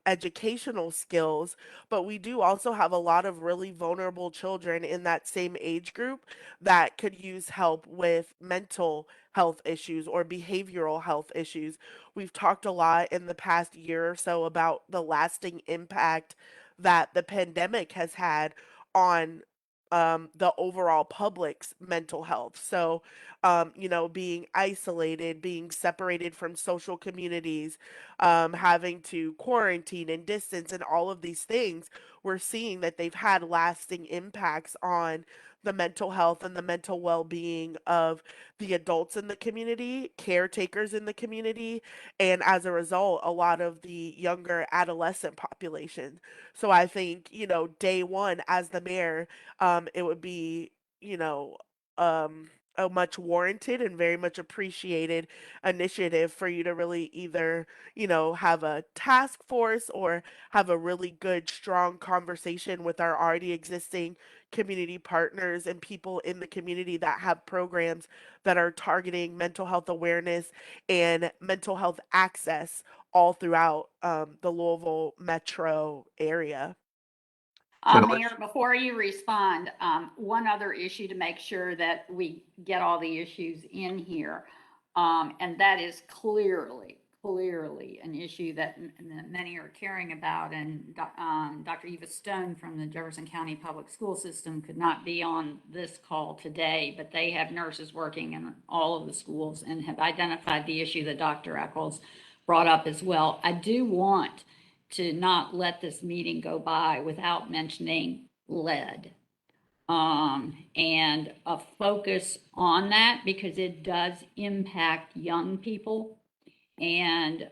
educational skills, but we do also have a lot of really vulnerable children in that same age group that could use help with mental health issues or behavioral health issues. We've talked a lot in the past year or so about the lasting impact that the pandemic has had on the overall public's mental health. So, being isolated, being separated from social communities, having to quarantine and distance and all of these things, we're seeing that they've had lasting impacts on the mental health and the mental well-being of the adults in the community, caretakers in the community, and as a result, a lot of the younger adolescent population. So I think, day one as the mayor, it would be, a much warranted and very much appreciated initiative for you to really either, have a task force or have a really good, strong conversation with our already existing community partners and people in the community that have programs that are targeting mental health awareness and mental health access all throughout the Louisville metro area. So Mayor, before you respond, one other issue to make sure that we get all the issues in here, and that is clearly an issue that many are caring about. And Dr. Eva Stone from the Jefferson County Public School System could not be on this call today, but they have nurses working in all of the schools and have identified the issue that Dr. Eccles brought up as well. I do want to not let this meeting go by without mentioning lead. And a focus on that because it does impact young people and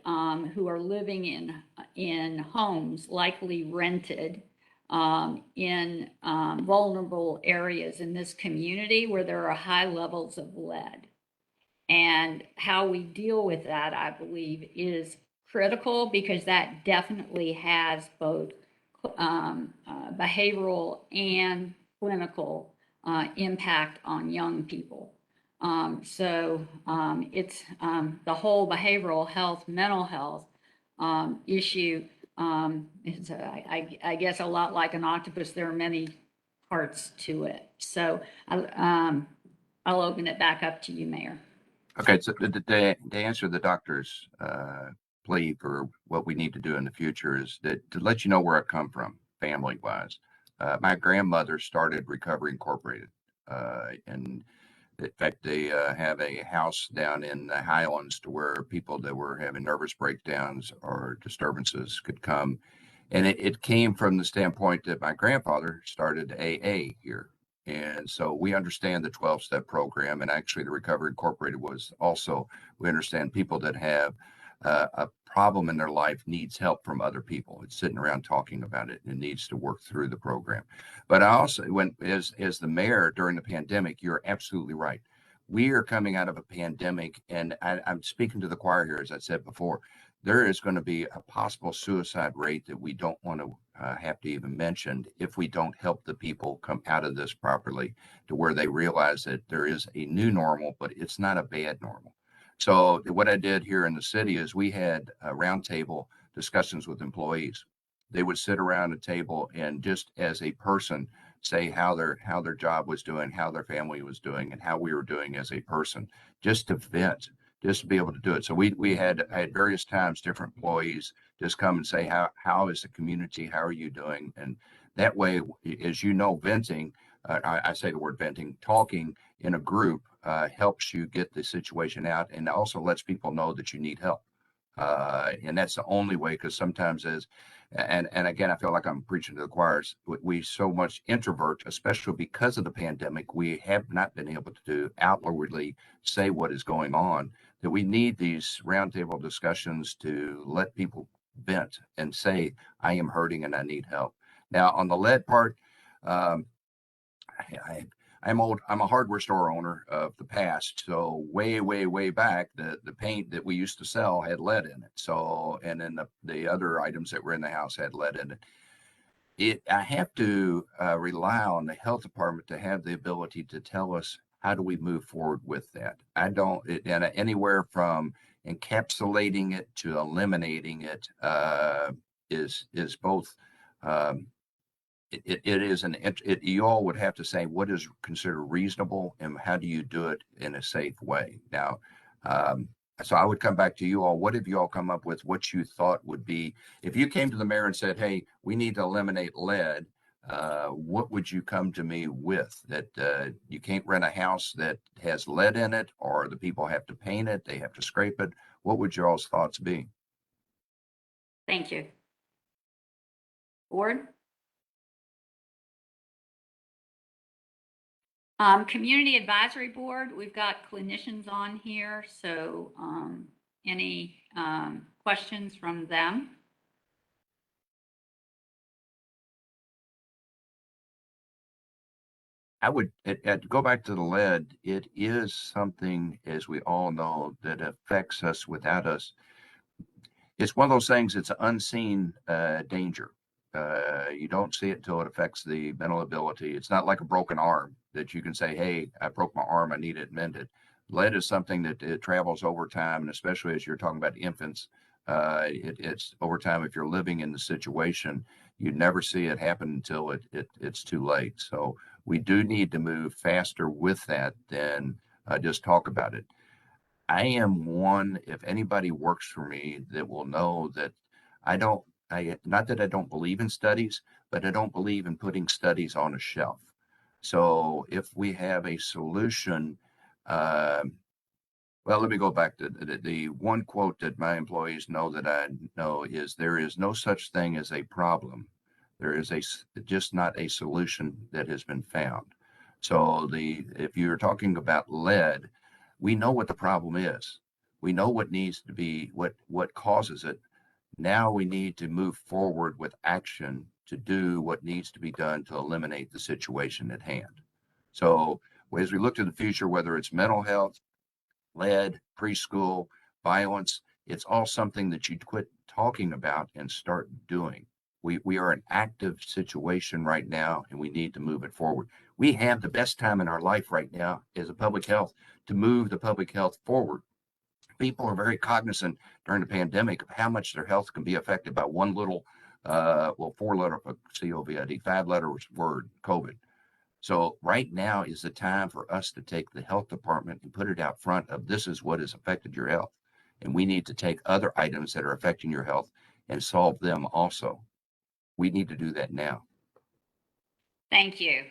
who are living in homes likely rented in vulnerable areas in this community where there are high levels of lead. And how we deal with that, I believe, is critical because that definitely has both behavioral and clinical impact on young people. It's the whole behavioral health, mental health issue. Is, I guess, a lot like an octopus. There are many parts to it. So I'll open it back up to you, Mayor. Okay, so to answer the doctor's plea for what we need to do in the future is that to let you know where I come from, family-wise. My grandmother started Recovery Incorporated, and in fact, they have a house down in the Highlands to where people that were having nervous breakdowns or disturbances could come. And it came from the standpoint that my grandfather started AA here. And so we understand the 12-step program. And actually, the Recovery Incorporated was also, we understand people that have a problem in their life needs help from other people. It's sitting around talking about it and needs to work through the program. But I also, as the mayor during the pandemic, you're absolutely right. We are coming out of a pandemic, and I'm speaking to the choir here, as I said before. There is going to be a possible suicide rate that we don't want to have to even mention if we don't help the people come out of this properly to where they realize that there is a new normal, but it's not a bad normal. So what I did here in the city is we had roundtable discussions with employees. They would sit around a table and just as a person say how their job was doing, how their family was doing, and how we were doing as a person, just to vent, just to be able to do it. So we had various times different employees just come and say how is the community, how are you doing, and that way, as you know, venting. I say the word venting, talking in a group helps you get the situation out and also lets people know that you need help. And that's the only way, because sometimes and again, I feel like I'm preaching to the choirs. We so much introvert, especially because of the pandemic, we have not been able to outwardly say what is going on, that we need these roundtable discussions to let people vent and say, I am hurting and I need help. Now, on the lead part, um, I'm old. I'm a hardware store owner of the past. So way back, the paint that we used to sell had lead in it. So, and then the other items that were in the house had lead in it. I have to rely on the health department to have the ability to tell us how do we move forward with that. I don't, and anywhere from encapsulating it to eliminating it is both. Um, it is you all would have to say what is considered reasonable and how do you do it in a safe way. Now, so I would come back to you all. What have you all come up with? What you thought would be, if you came to the mayor and said, hey, we need to eliminate lead, what would you come to me with? That you can't rent a house that has lead in it, or the people have to paint it, they have to scrape it. What would your all's thoughts be? Thank you. Board? Community Advisory Board, we've got clinicians on here, so any questions from them? I would go back to the lead. It is something, as we all know, that affects us without us. It's one of those things, it's an unseen danger. You don't see it until it affects the mental ability. It's not like a broken arm that you can say, hey, I broke my arm, I need it mended. Lead is something that it travels over time, and especially as you're talking about infants, it's over time. If you're living in the situation, you never see it happen until it's too late. So we do need to move faster with that than just talk about it. I am one, if anybody works for me, that will know that not that I don't believe in studies, but I don't believe in putting studies on a shelf. So if we have a solution, uh, Well, let me go back to the one quote that my employees know that I know is there is no such thing as a problem. There is just not a solution that has been found. So if you're talking about lead, we know what the problem is. We know what needs to be, what causes it. Now we need to move forward with action to do what needs to be done to eliminate the situation at hand. So as we look to the future, whether it's mental health, lead, preschool, violence, it's all something that you quit talking about and start doing. We are an active situation right now, and we need to move it forward. We have the best time in our life right now as a public health to move the public health forward. People are very cognizant during the pandemic of how much their health can be affected by one little, 4-letter COVID, 5-letter word, COVID. So right now is the time for us to take the health department and put it out front of this is what has affected your health. And we need to take other items that are affecting your health and solve them also. We need to do that now. Thank you.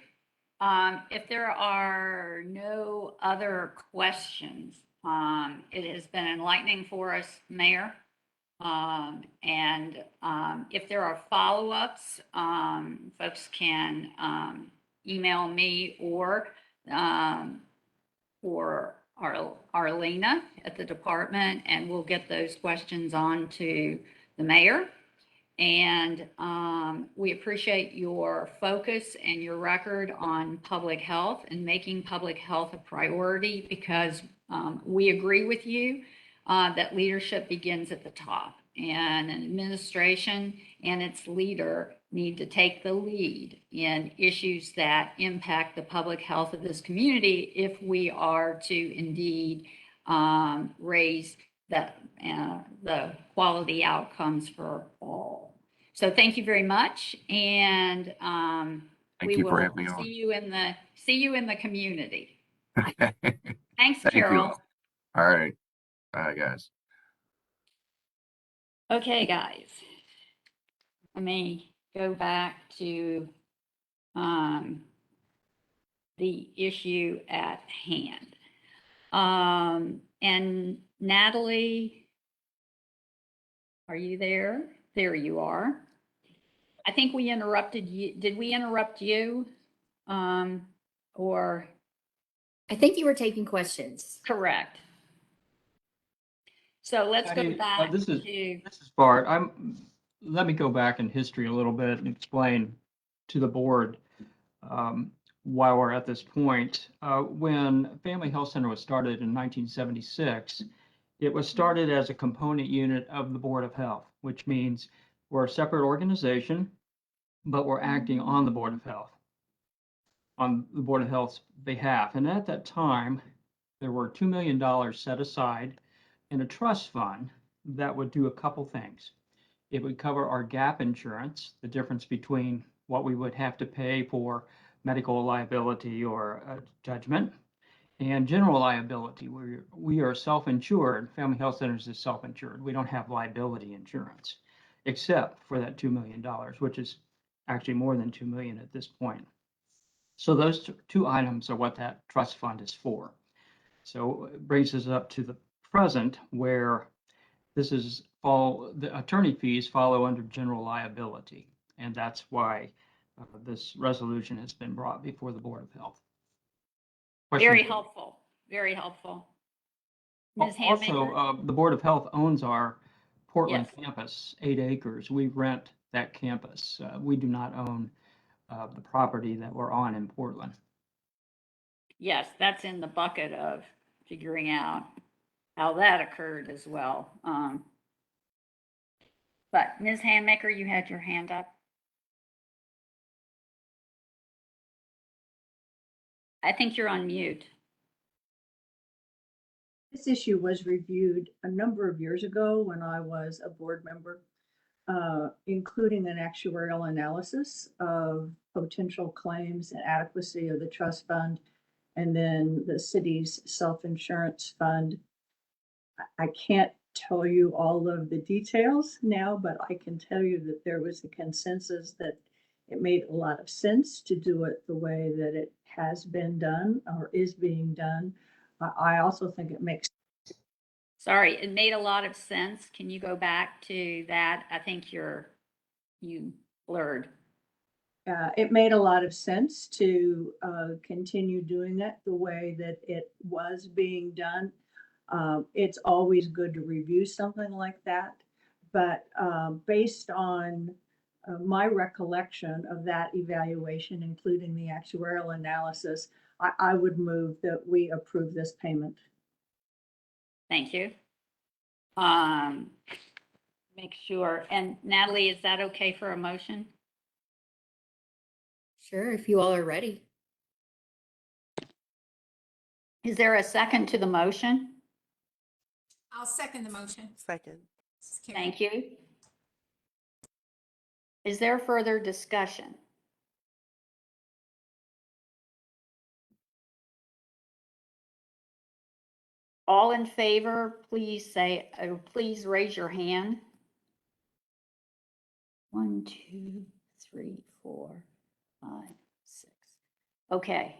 If there are no other questions, it has been enlightening for us, Mayor. If there are follow-ups, folks can email me or Arlena at the department, and we'll get those questions on to the mayor. And we appreciate your focus and your record on public health and making public health a priority, because we agree with you that leadership begins at the top, and an administration and its leader need to take the lead in issues that impact the public health of this community if we are to indeed raise the quality outcomes for all. So thank you very much, and Thank you for having me on. see you in the community. Thank Thanks, you. Carol. All right. Bye, guys. Okay, guys. Let me go back to the issue at hand. And Natalie, are you there? There you are. I think we interrupted you. Did we interrupt you? Or I think you were taking questions. correct? So let's go Patty, back this is to, Bart. Let me go back in history a little bit and explain to the board why we're at this point. When Family Health Center was started in 1976, it was started as a component unit of the Board of Health, which means we're a separate organization, but we're acting on the Board of Health, on the Board of Health's behalf. And at that time, there were $2 million set aside in a trust fund that would do a couple things. It would cover our gap insurance, the difference between what we would have to pay for medical liability or judgment, and general liability. We are self-insured. Family Health Centers is self-insured. We don't have liability insurance, except for that $2 million, which is actually more than $2 million at this point. So those two items are what that trust fund is for. So it brings us up to the present, where this is the attorney fees follow under general liability. And that's why this resolution has been brought before the Board of Health. very helpful, very helpful. Ms. Handmaker? Also, the Board of Health owns our Portland Yes. campus, 8 acres. We rent that campus. We do not own the property that we're on in Portland. Yes, that's in the bucket of figuring out how that occurred as well. But Ms. Handmaker, you had your hand up. I think you're on mute. This issue was reviewed a number of years ago when I was a board member, including an actuarial analysis of potential claims and adequacy of the trust fund, and then the city's self-insurance fund. I can't tell you all of the details now, but I can tell you that there was a consensus that it made a lot of sense to do it the way that it has been done or is being done. I also think it makes Sorry, it made a lot of sense. Can you go back to that? I think you blurred. It made a lot of sense to continue doing it the way that it was being done. It's always good to review something like that, but based on my recollection of that evaluation, including the actuarial analysis, I would move that we approve this payment. Thank you. Make sure. And Natalie, is that okay for a motion? Sure, if you all are ready. Is there a second to the motion? I'll second the motion. Second. This is Karen. Thank you. Is there further discussion? All in favor, please say, please raise your hand. 1, 2, 3, 4, 5, 6. Okay.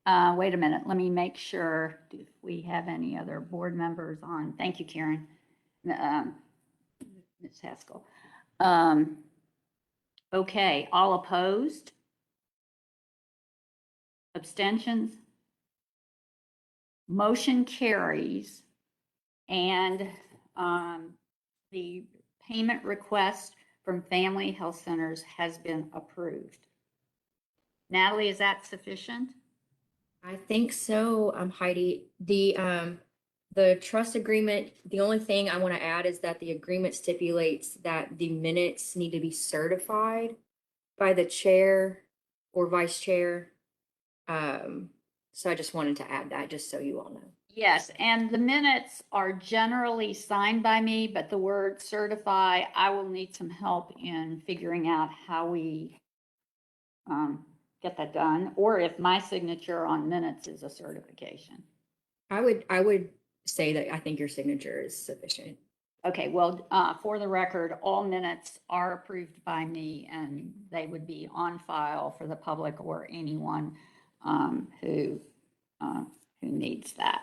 Wait a minute. Let me make sure if we have any other board members on. Thank you, Karen. Ms. Haskell. Okay. All opposed? Abstentions? Motion carries, and the payment request from Family Health Centers has been approved. Natalie, is that sufficient? I think so, Heidi. The trust agreement, the only thing I want to add is that the agreement stipulates that the minutes need to be certified by the chair or vice chair. So I just wanted to add that just so you all know. Yes, and the minutes are generally signed by me, but the word certify, I will need some help in figuring out how we get that done, or if my signature on minutes is a certification. I would say that I think your signature is sufficient. Okay, well, for the record, all minutes are approved by me, and they would be on file for the public or anyone who needs that.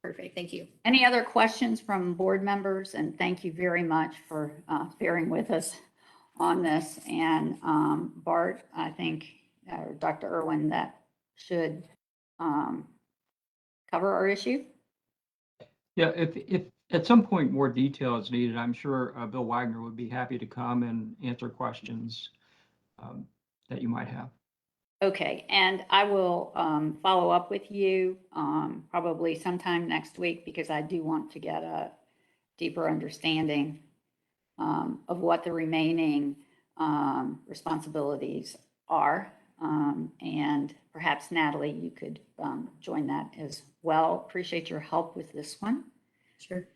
Perfect, thank you. Any other questions from board members? And thank you very much for bearing with us on this. And Bart, I think, or Dr. Irwin, that should cover our issue. Yeah, if at some point more detail is needed, I'm sure Bill Wagner would be happy to come and answer questions that you might have. Okay, and I will follow up with you probably sometime next week, because I do want to get a deeper understanding of what the remaining responsibilities are. And perhaps Natalie, you could join that as well. Appreciate your help with this one. Sure.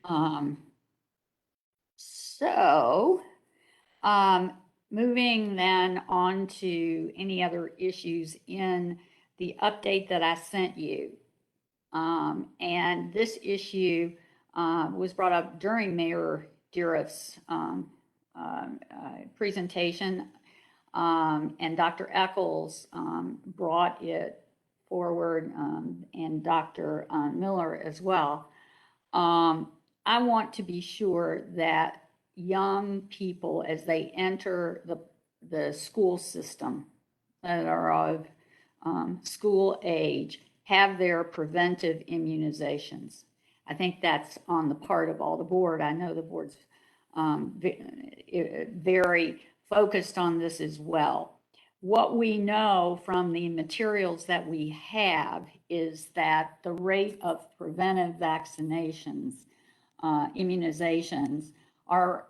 Moving then on to any other issues in the update that I sent you. And this issue was brought up during Mayor Dieruf's presentation, and Dr. Eccles brought it forward, and Dr. Miller as well. I want to be sure that young people, as they enter the school system that are of school age, have their preventive immunizations. I think that's on the part of all the board. I know the board's very focused on this as well. What we know from the materials that we have is that the rate of preventive vaccinations, immunizations, are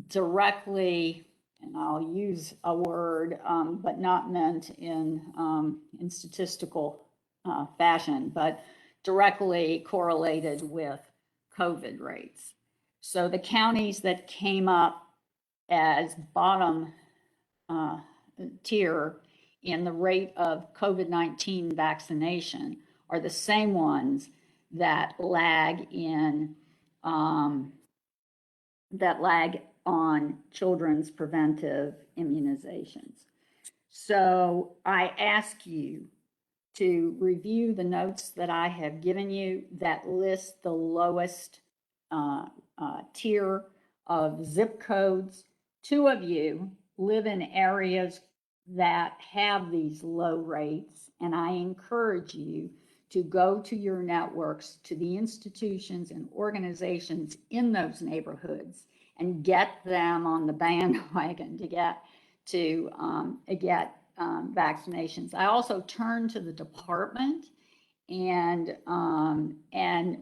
directly, and I'll use a word, but not meant in statistical fashion, but directly correlated with COVID rates. So the counties that came up as bottom tier in the rate of COVID-19 vaccination are the same ones that lag on children's preventive immunizations. So I ask you to review the notes that I have given you that list the lowest tier of zip codes. 2 of you live in areas that have these low rates, and I encourage you to go to your networks, to the institutions and organizations in those neighborhoods and get them on the bandwagon to get vaccinations. I also turn to the department and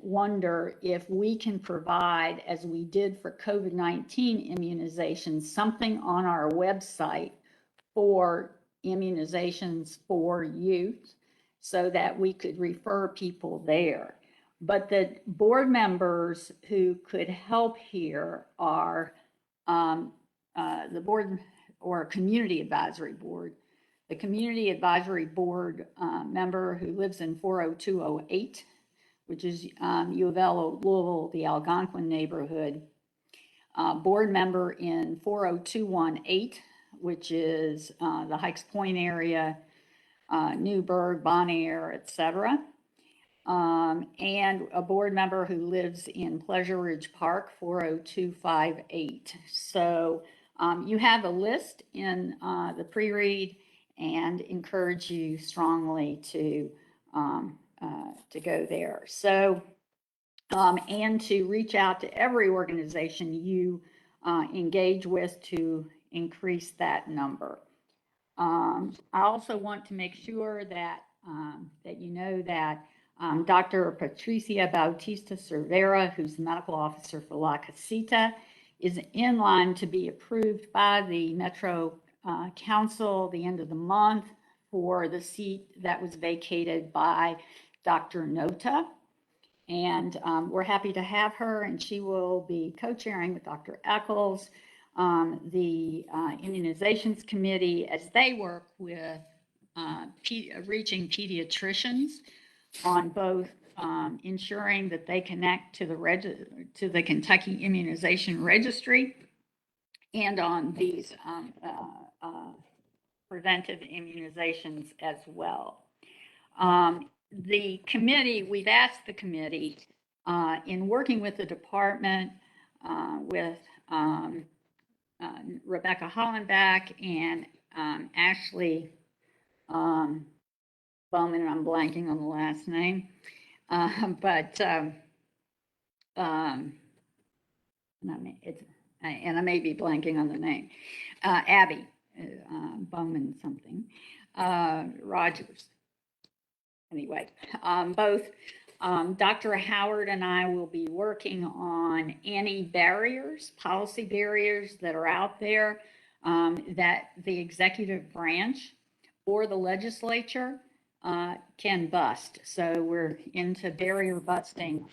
wonder if we can provide, as we did for COVID-19 immunizations, something on our website for immunizations for youth so that we could refer people there. But the board members who could help here are the board or community advisory board. The community advisory board member who lives in 40208, which is U of L, Louisville, the Algonquin neighborhood. Board member in 40218, which is the Hikes Point area, Newburgh, Bonaire, etc. And a board member who lives in Pleasure Ridge Park, 40258. So you have a list in the pre-read, and encourage you strongly to go there. So, and to reach out to every organization you engage with to increase that number. I also want to make sure that that you know that Dr. Patricia Bautista Cervera, who's the medical officer for La Casita, is in line to be approved by the Metro Council the end of the month for the seat that was vacated by Dr. Nota. And we're happy to have her, and she will be co-chairing with Dr. Eccles the immunizations committee as they work with reaching pediatricians on both ensuring that they connect to the Kentucky Immunization Registry and on these preventive immunizations as well. The committee, we've asked the committee in working with the department, with Rebecca Hollenbach and Ashley Bowman, and I'm blanking on the last name, and I may be blanking on the name, Abby Bowman something, Rogers. Anyway, both Dr. Howard and I will be working on any barriers, policy barriers that are out there that the executive branch or the legislature can bust. So we're into barrier busting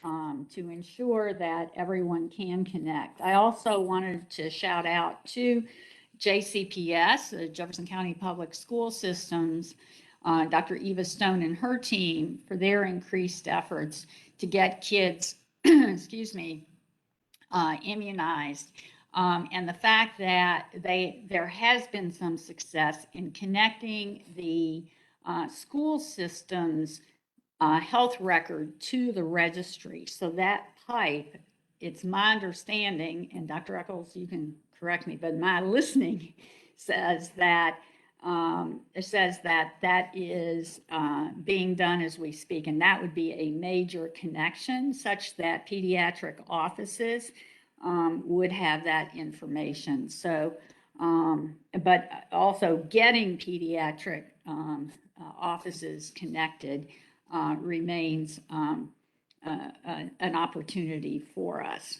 to ensure that everyone can connect. I also wanted to shout out to JCPS, the Jefferson County Public School Systems, Dr. Eva Stone and her team for their increased efforts to get kids, excuse me, immunized. And the fact that there has been some success in connecting the school system's health record to the registry. So that pipe, it's my understanding, and Dr. Eccles, you can correct me, but my listening says that that is being done as we speak, and that would be a major connection such that pediatric offices would have that information. So, but also getting pediatric offices connected remains an opportunity for us.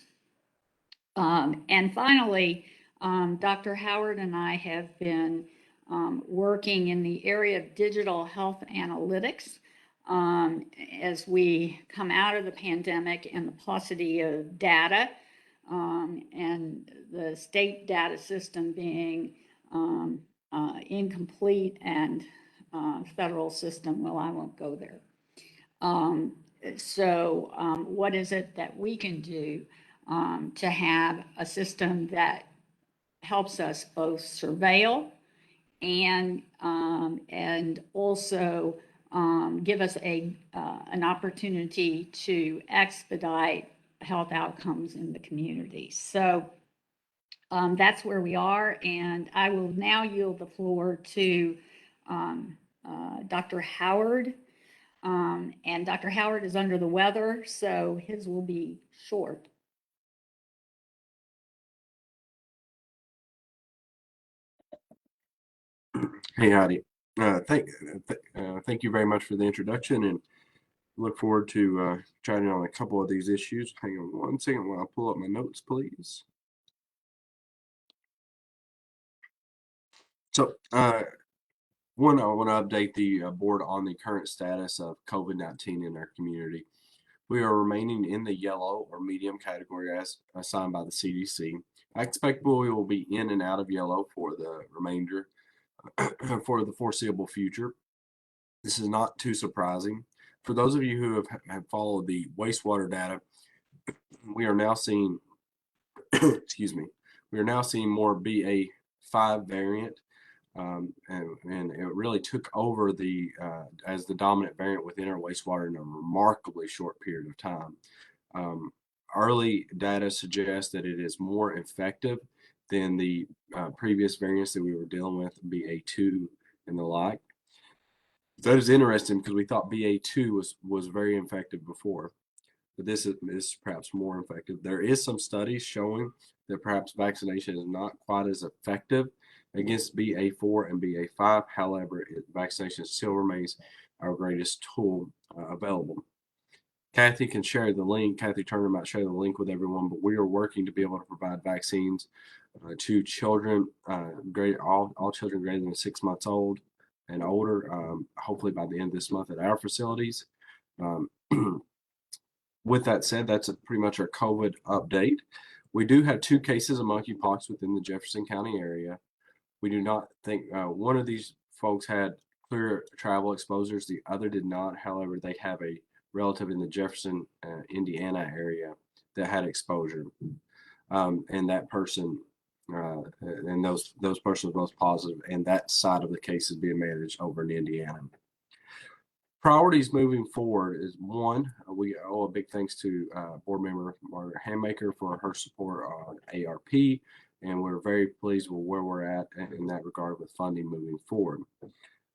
And finally, Dr. Howard and I have been working in the area of digital health analytics as we come out of the pandemic and the paucity of data and the state data system being incomplete and federal system, well, I won't go there. So what is it that we can do to have a system that helps us both surveil and also give us an opportunity to expedite health outcomes in the community. So that's where we are, and I will now yield the floor to Dr. Howard. And Dr. Howard is under the weather, so his will be short. Hey, Heidi. Thank you very much for the introduction, and look forward to chatting on a couple of these issues. Hang on one second while I pull up my notes, please. So, one, I want to update the board on the current status of COVID-19 in our community. We are remaining in the yellow or medium category as assigned by the CDC. I expect we will be in and out of yellow for the remainder for the foreseeable future. This is not too surprising. For those of you who have followed the wastewater data, we are now seeing, excuse me, we are now seeing more BA.5 variant, and it really took over as the dominant variant within our wastewater in a remarkably short period of time. Early data suggests that it is more effective than the previous variants that we were dealing with, BA.2 and the like. That is interesting because we thought BA.2 was very effective before, but this is perhaps more effective. There is some studies showing that perhaps vaccination is not quite as effective against BA.4 and BA.5. However, vaccination still remains our greatest tool available. Kathy can share the link. Kathy Turner might share the link with everyone, but we are working to be able to provide vaccines to children, all children greater than 6 months old and older, hopefully by the end of this month at our facilities. With that said, that's pretty much our COVID update. We do have 2 cases of monkeypox within the Jefferson County area. We do not think one of these folks had clear travel exposures, the other did not. However, they have a relative in the Jefferson, Indiana area that had exposure, and that person and those persons were both positive, and that side of the case is being managed over in Indiana. Priorities moving forward is one, we owe a big thanks to board member Margaret Handmaker for her support on ARP, and we're very pleased with where we're at in that regard with funding moving forward.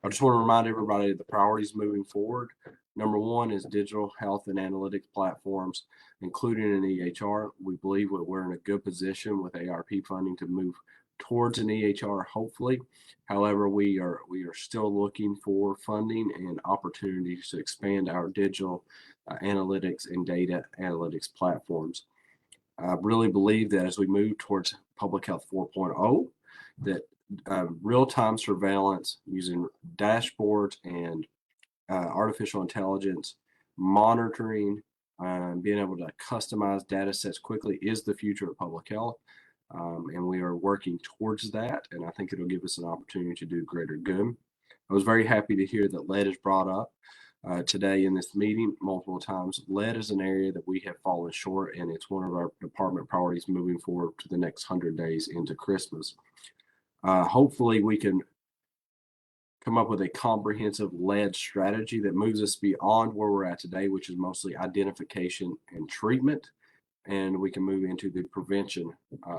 I just want to remind everybody of the priorities moving forward. Number one is digital health and analytics platforms, including an EHR. We believe that we're in a good position with ARP funding to move towards an EHR, hopefully. However, we are still looking for funding and opportunities to expand our digital analytics and data analytics platforms. I really believe that as we move towards Public Health 4.0, that real-time surveillance using dashboards and artificial intelligence, monitoring, being able to customize data sets quickly is the future of public health. And we are working towards that, and I think it'll give us an opportunity to do greater good. I was very happy to hear that lead is brought up today in this meeting multiple times. Lead is an area that we have fallen short, and it's one of our department priorities moving forward to the next 100 days into Christmas. Hopefully we can come up with a comprehensive lead strategy that moves us beyond where we're at today, which is mostly identification and treatment, and we can move into the prevention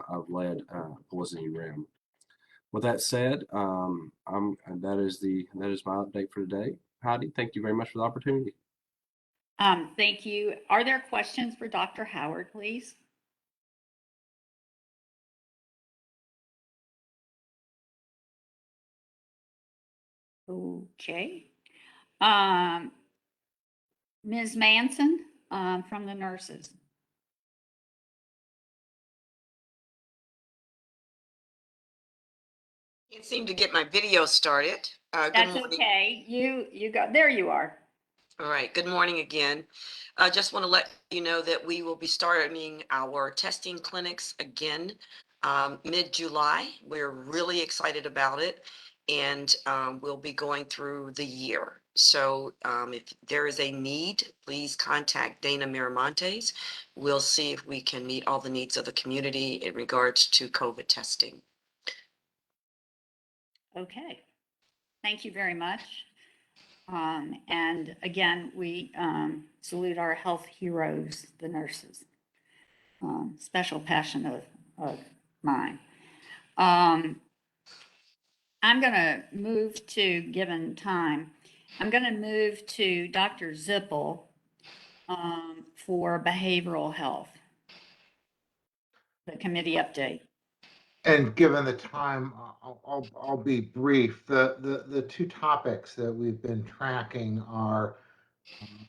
of lead poisoning realm. With that said, that is my update for today. Heidi, thank you very much for the opportunity. Thank you. Are there questions for Dr. Howard, please? Okay. Ms. Manson from the nurses. Can't seem to get my video started. Good That's morning. okay. You got, there you are. All right. Good morning again. I just want to let you know that we will be starting our testing clinics again mid-July. We're really excited about it, and we'll be going through the year. So if there is a need, please contact Dana Miramontes. We'll see if we can meet all the needs of the community in regards to COVID testing. Okay. Thank you very much. And again, we salute our health heroes, the nurses. special passion of mine. I'm going to move to, given time, I'm going to move to Dr. Zippel for behavioral health, the committee update. And given the time, I'll be brief. The two topics that we've been tracking are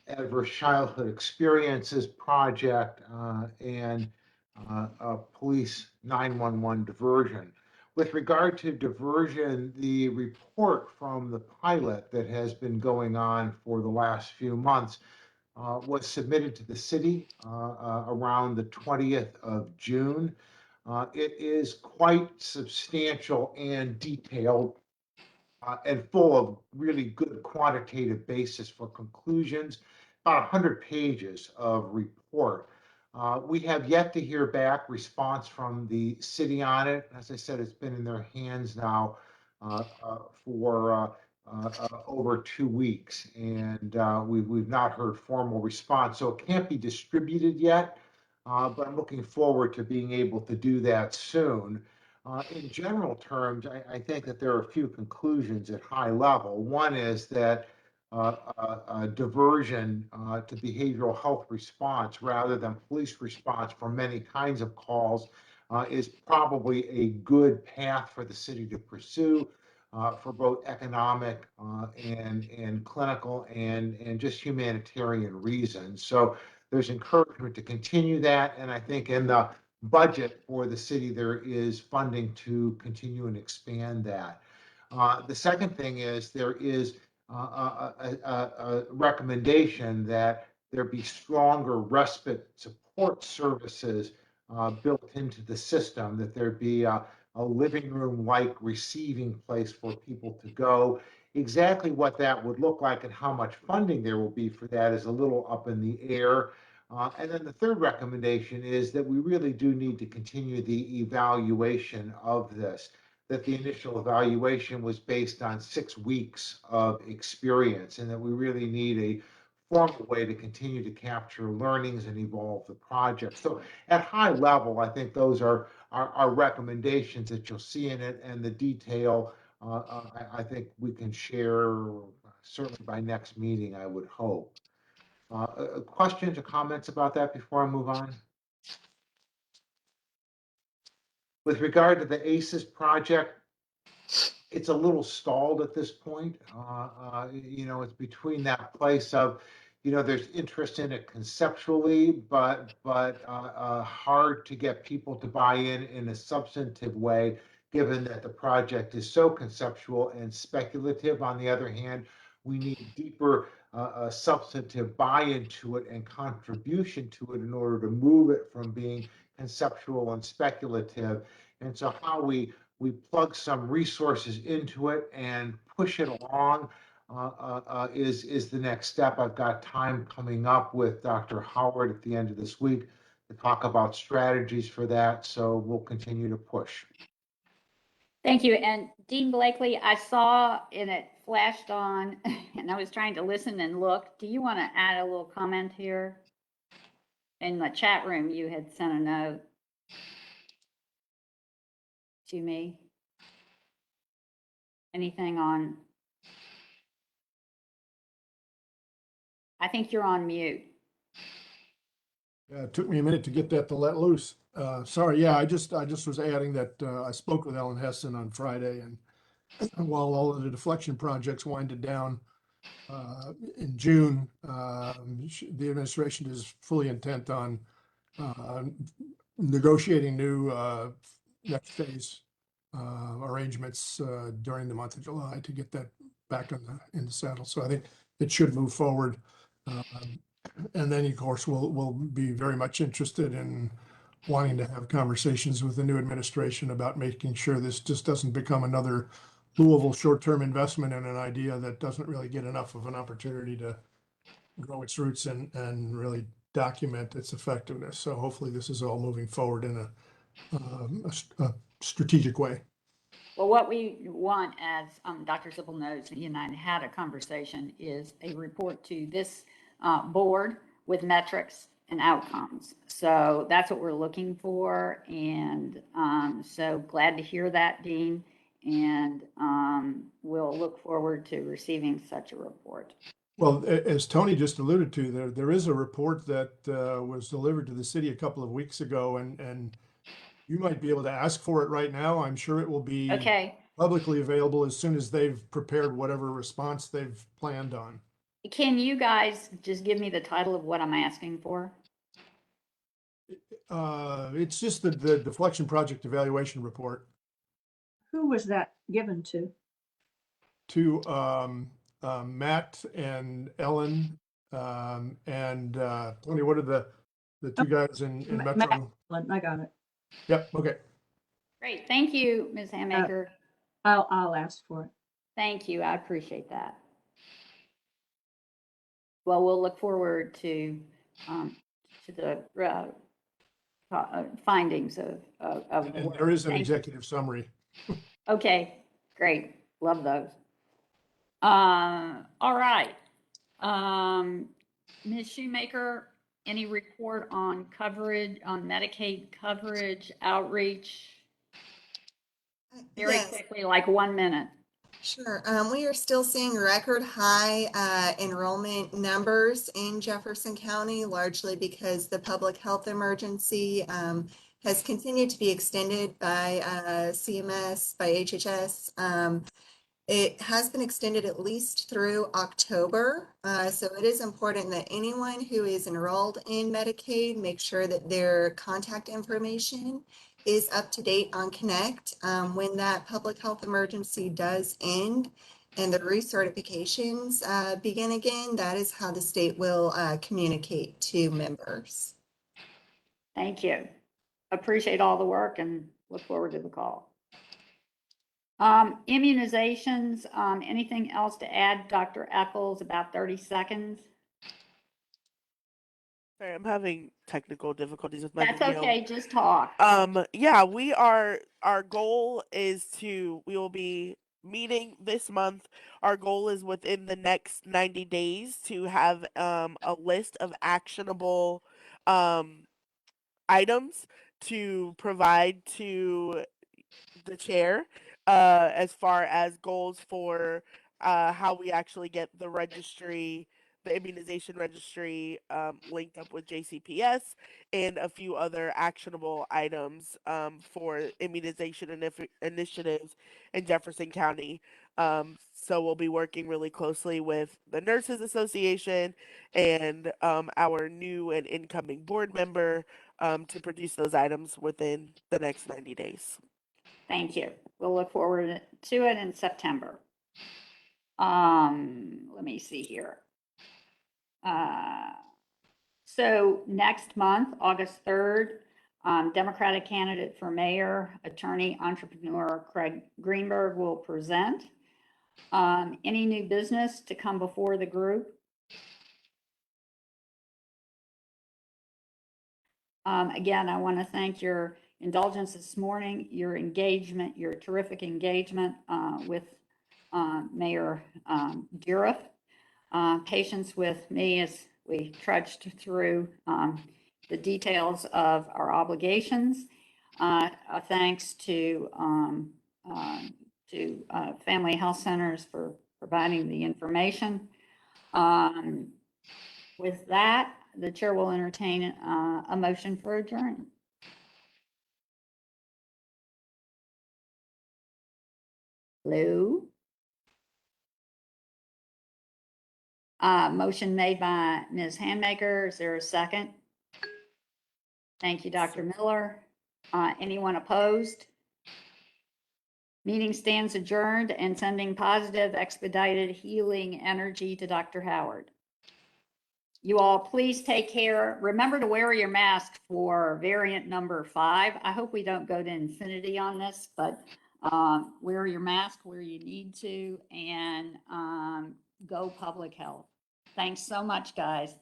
Adverse Childhood Experiences Project and Police 911 diversion. With regard to diversion, the report from the pilot that has been going on for the last few months was submitted to the city around the 20th of June. It is quite substantial and detailed and full of really good quantitative basis for conclusions, about 100 pages of report. We have yet to hear back response from the city on it. As I said, it's been in their hands now for over 2 weeks, and we've not heard formal response. So it can't be distributed yet, but I'm looking forward to being able to do that soon. In general terms, I think that there are a few conclusions at high level. One is that diversion to behavioral health response rather than police response for many kinds of calls is probably a good path for the city to pursue for both economic and clinical and just humanitarian reasons. So there's encouragement to continue that, and I think in the budget for the city, there is funding to continue and expand that. The second thing is there is a recommendation that there be stronger respite support services built into the system, that there be a living room-like receiving place for people to go. Exactly what that would look like and how much funding there will be for that is a little up in the air. And then the third recommendation is that we really do need to continue the evaluation of this, that the initial evaluation was based on 6 weeks of experience, and that we really need a formal way to continue to capture learnings and evolve the project. So at high level, I think those are recommendations that you'll see in it, and the detail, I think we can share certainly by next meeting, I would hope. Questions or comments about that before I move on? With regard to the ACES project, it's a little stalled at this point. It's between that place of, there's interest in it conceptually, but hard to get people to buy in a substantive way, given that the project is so conceptual and speculative. On the other hand, we need deeper substantive buy-in to it and contribution to it in order to move it from being conceptual and speculative. And so how we plug some resources into it and push it along is the next step. I've got time coming up with Dr. Howard at the end of this week to talk about strategies for that. So we'll continue to push. Thank you. And Dean Blakely, I saw and it flashed on and I was trying to listen and look. Do you want to add a little comment here? In the chat room, you had sent a note to me. Anything on? I think you're on mute. It took me a minute to get that to let loose. Sorry, yeah, I just was adding that I spoke with Ellen Hessen on Friday, and while all of the deflection projects winded down in June, the administration is fully intent on negotiating new next phase arrangements during the month of July to get that back in the saddle. So I think it should move forward. And then, of course, we'll be very much interested in wanting to have conversations with the new administration about making sure this just doesn't become another Louisville short-term investment in an idea that doesn't really get enough of an opportunity to grow its roots and really document its effectiveness. So hopefully this is all moving forward in a strategic way. Well, what we want, as Dr. Zippel knows, he and I had a conversation, is a report to this board with metrics and outcomes. So that's what we're looking for. And so glad to hear that, Dean. And we'll look forward to receiving such a report. Well, as Tony just alluded to, there is a report that was delivered to the city a couple of weeks ago, and you might be able to ask for it right now. I'm sure it will be Okay. publicly available as soon as they've prepared whatever response they've planned on. Can you guys just give me the title of what I'm asking for? It's just the deflection project evaluation report Who was that given to? to Matt and Ellen and Tony. What are the two guys in Metro? I got it. Yep. Okay. Great. Thank you, Ms. Hammaker. I'll ask for it. Thank you. I appreciate that. Well, we'll look forward to the findings of the And work. there is an Thank you. executive summary. Okay, great. Love those. All right. Ms. Shoemaker, any report on coverage, on Medicaid coverage, outreach? Very Yes, quickly, like 1 minute. sure. We are still seeing record high enrollment numbers in Jefferson County, largely because the public health emergency has continued to be extended by CMS, by HHS. It has been extended at least through October. So it is important that anyone who is enrolled in Medicaid make sure that their contact information is up to date on Connect. When that public health emergency does end and the recertifications begin again, that is how the state will communicate to members. Thank you. Appreciate all the work and look forward to the call. Immunizations, anything else to add, Dr. Eccles, about 30 seconds? Sorry, I'm having technical difficulties with my That's video. okay, just talk. Yeah, our goal is we will be meeting this month. Our goal is within the next 90 days to have a list of actionable items to provide to the chair as far as goals for how we actually get the registry, the immunization registry linked up with JCPS, and a few other actionable items for immunization initiatives in Jefferson County. So we'll be working really closely with the Nurses Association and our new and incoming board member to produce those items within the next 90 days. Thank you. We'll look forward to it in September. Let me see here. So next month, August 3rd, Democratic candidate for mayor, attorney, entrepreneur Craig Greenberg will present. Any new business to come before the group? Again, I want to thank your indulgence this morning, your engagement, your terrific engagement with Mayor Dieruf, patience with me as we trudged through the details of our obligations. Thanks to Family Health Centers for providing the information. With that, the chair will entertain a motion for adjournment. Lou? Motion made by Ms. Handmaker. Is there a second? Thank you, Dr. Miller. Anyone opposed? Meeting stands adjourned and sending positive expedited healing energy to Dr. Howard. You all please take care. Remember to wear your mask for variant number 5. I hope we don't go to infinity on this, but wear your mask where you need to and go public health. Thanks so much, guys.